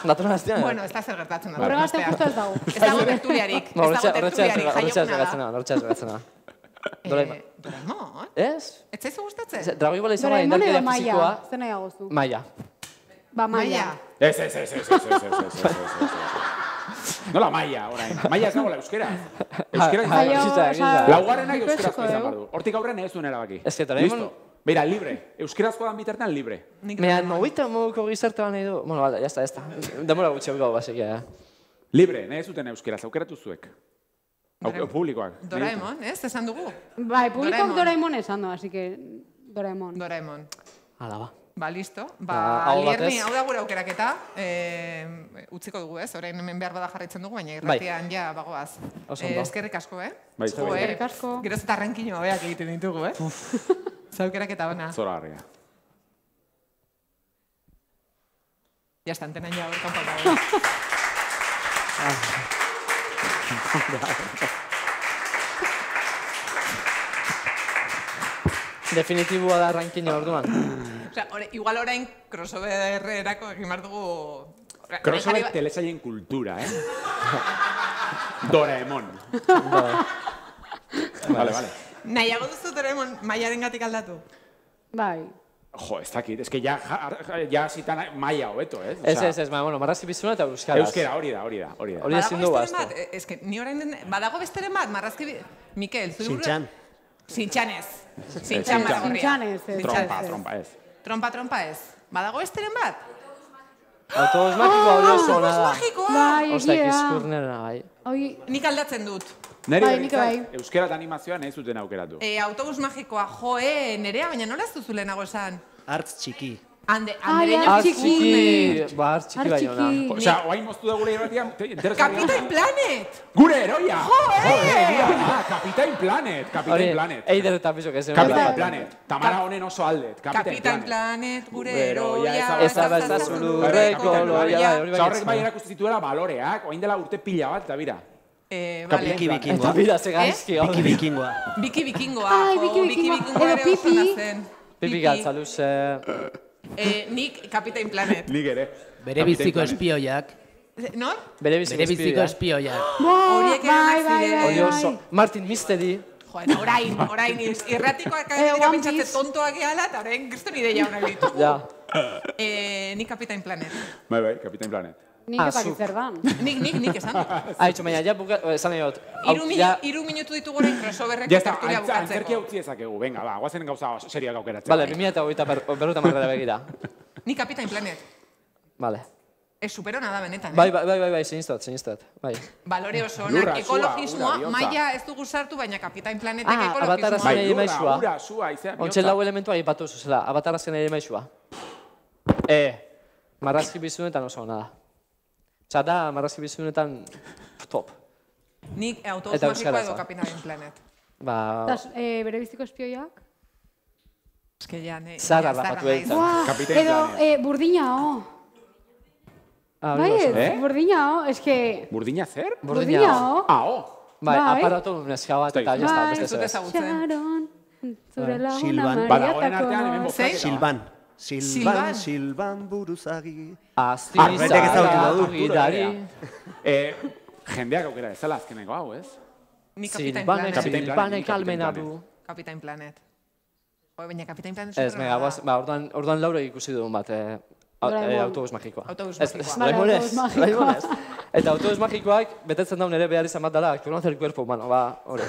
Datorren astean. Bueno, ez da zer gertatzen. Horrega astean justo ez dago. Ez dago tertuliarik. Horretxaz da. Doraemon? Ez? Ez zaizu gustatzen? Dragoi bola izan da indarkeria fisikoa. Zer nahi agozu? Maia. Ba, Maia. Ez. Nola Maia, orain. Maia ez dagoela euskera. Laugarrenak euskarazko izan bardu. Hortik aurren ez duen erabaki. Ez que Doraemon... Beira, libre. Euskarazko dan bitartean libre. Mea, nogeita moduko gizarte ban nahi du. Bueno, bale, ya está. Demora gutxi hau basikia. Libre, nahi ez duten euskaraz, aukeratu zuek. Publikoak. Doraemon, ez? Esan dugu? Bai, publikoak Doraemon esan du, así que Doraemon. Hala, ba. Ba, listo. Ba, Lierni, hau da gure aukeraketa. Utziko dugu, ez? Orain hemen behar bada jarraitzen dugu, baina irratian ja bagoaz. Eskerrik asko, Eskerrik asko. Geroz eta rankino hobeak egiten ditugu, Zaukeraketa ona. Zora garria. Ya está, antenan ja hor kanpata. Definitiboa da rankina orduan. Osea, igual orain crossovererako egin behar dugu... Crossover telesailen kultura, Doraemon. Vale. Nahiago duzu Doraemon Maiaren gatik aldatu? Bai. Jo, ez dakit, ez que ya zitan Maia hobeto, ez? Ez, bueno, marrazki bizuna eta euskaraz. Euskera, hori da. Hori ezin dugu azte. Ez que ni orain badago besteren bat, marrazki... Mikel, zure... Sintxan. Sintxan ez. Sintxan maragorria. Trompa ez. Trompa ez. Badago besteren bat? Autobus magikoa hori oso hona da. Autobus magikoa! Bai, Ostak izkurnera, bai. Nik aldatzen dut. Nere euskera eta animazioa nahi zuten aukeratu. Autobus magikoa, nerea, baina nola ez duzu lehenago esan? Hartz txiki. Artz txiki. Ba, hartz txiki baino na. Osea, oain moztu da gure irratian... Kapitain Planet! Gure heroia! Kapitain Planet! Eider eta pizok ezen. Kapitain Planet. Tamara honen oso aldet. Kapitain Planet, gure heroia. Ezabazazulu, rekoloia. Horrek bai erakustu zituela baloreak, oain dela urte pila bat, eta bira. Biki bikingoa. Eta bida zegantzki. Biki bikingoa. Biki bikingoa ere oso nazen. Pipi gatza luze. Nik Kapitain Planet. Nik ere. Bere biziko espioiak. Nor? Bere biziko espioiak. Horiek Hori oso. Martin Mystery. Joder, orain irratikoak pintxatze tontoak ehala, eta orain kriston ideia honak ditu. Ja. Nik Kapitain Planet. Bai, Kapitain Planet. Nik epakit zer dan. Nik esan dut. Haitxo, baina, ja esan nahi dut. 3 minutu ditugu orain crossoverrek tertulia bukatzeko. Antzerkia utzi ezakegu, venga, ba, guazen gauza serioak aukeratzen. Vale, 2008 marrera begira. Nik Kapitain Planet. Vale. Ez superona da benetan, Bai, sinistat, bai. Balore oso onak, ekologismoa, Maia ez dugu sartu, baina Kapitain Planetek ekologismoa. Abatarrazken ere maizua. Ura, sua, izea, bihotza. Ontsen lau elementua aipatu zuzela, abatarrazken ere maizua. Marrazki bizunetan oso hona da. Osa da, marrazki bizunetan top. Nik autobus magikoa edo Kapitain Planet. Ba... Bere biziko espioiak? Zara rapatu egiten. Edo, burdina, Bai, burdina, eske... Burdina zer? Burdina, Bai, aparatu neska bat eta jazta, beste zer. Sharon, zure laguna Mariatako. Silban buruzagi. Aztizaratu gidari. Jendeak aukera ezala azkeneko hau, ez? Ni Kapitain Planet. Silbanek almena du. Kapitain Planet. Baina Kapitain Planet ez, orduan lauro ikusi dugun bat. Autobus magikoa. Autobus magikoa. Raimonez. Eta autobus magikoak betetzen daun ere behar izan bat dela, conocer el cuerpo humano, hori.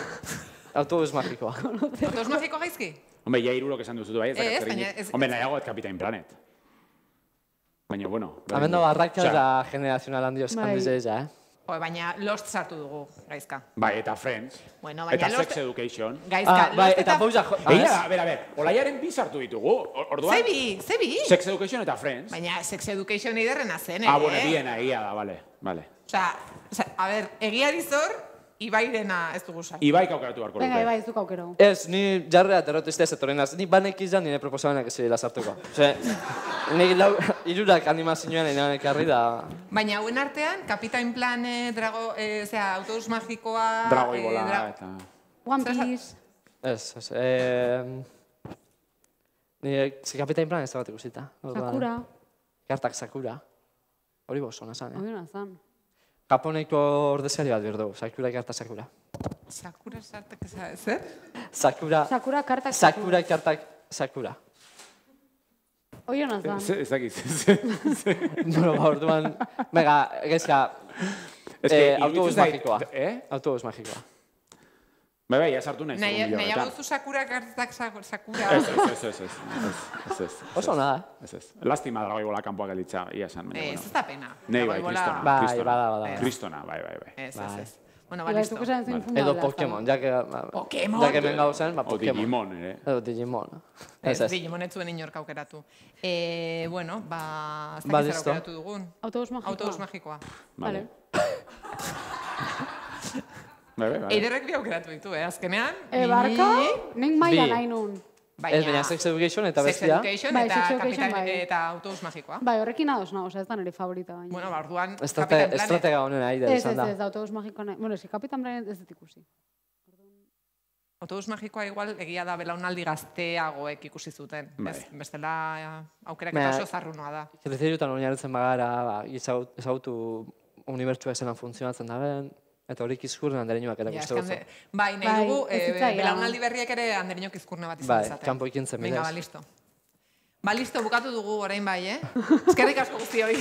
Autobus magikoa. Autobus magikoa gaizki? Hombre, ja irurok esan duzutu bai, ez dakar zer. Hombre, nahiagoet Kapitain Planet. Baina, bueno. Hemen da barraka da generazional handiz ja, baina Lost sartu dugu, gaizka. Bai, eta Friends. Eta Sex Education. Gaizka, Lost eta Bojack. A ver, Olaiaren bi sartu ditugu. Zebi? Sex Education eta Friends. Baina Sex Education eiderrena zen, bueno, bien, egia da, vale. Osea, a ver, egiari zor, Ibairena ez dugu sartu. Ibai kaukeratu barko luke. Venga, Ibai, ez du kaukerau. Ez, ni jarrea terrotiztea zetorenaz. Ni banek izan nire proposamenak ez zirela sartuko. Nik irurak animazioan egin ekarri da... Baina hauen artean, Kapitain Planet, Autobus magikoa... Drago Ibola eta... One Piece... Ez, Kapitain Planet ez da bat ikusita. Sakura. Kartak Sakura. Hori bosona zan, Hori zan. Japoneko ordezkari bat berdu, Sakura kartak Sakura. Sakura sartak zer? Sakura kartak Sakura. Sakura kartak Sakura. Hori hona zan. Ez dakiz. Bueno, orduan, mega, gezka, autobus magikoa. Autobus magikoa. Bai, ja sartu nahi. Nahiago zu Sakura kartak Sakura. Ez. Oso nada. Ez. Lastima Drago Ibola kanpoak gelitza, ia esan. Ez da pena. Nei, bai, Kristona. Bai. Ez. Bueno, listo. Edo Pokémon, ya que hemen gauzen, Pokémon. O Digimon, ere. Edo Digimon. Digimon ez zuen inork aukeratu. Bueno, ez dakiz aukeratu dugun. Autobus magikoa. Vale. Eiderrek bi aukeratu ditu, azkenean. Barka, nik maia nahi nun. Ez baina Sex Education eta bestia. Sex Education eta Autobus magikoa. Bai, horrekin ados nago, ez da nire favorita baina. Bueno, orduan Kapitain Planet. Estratega honen ari da izan da. Ez, Autobus magikoa nahi. Bueno, Kapitain Planet ez dut ikusi. Autobus magikoa igual egia da belaunaldi gazteagoek ikusi zuten. Bestela aukerak eta oso zarrunoa da. Krezierutan oinarritzen bagara, ezagutu unibertsua esenan funtzionatzen da ben. Eta horik izkurren handerinuak eta guzti gutzu. Bai, nahi dugu, belaunaldi berriek ere handerinok izkurne bat izan dezaten. Bai, kanpo ikintzen bidez. Venga, listo, bukatu dugu orain bai, Eskerrik asko guzti hori.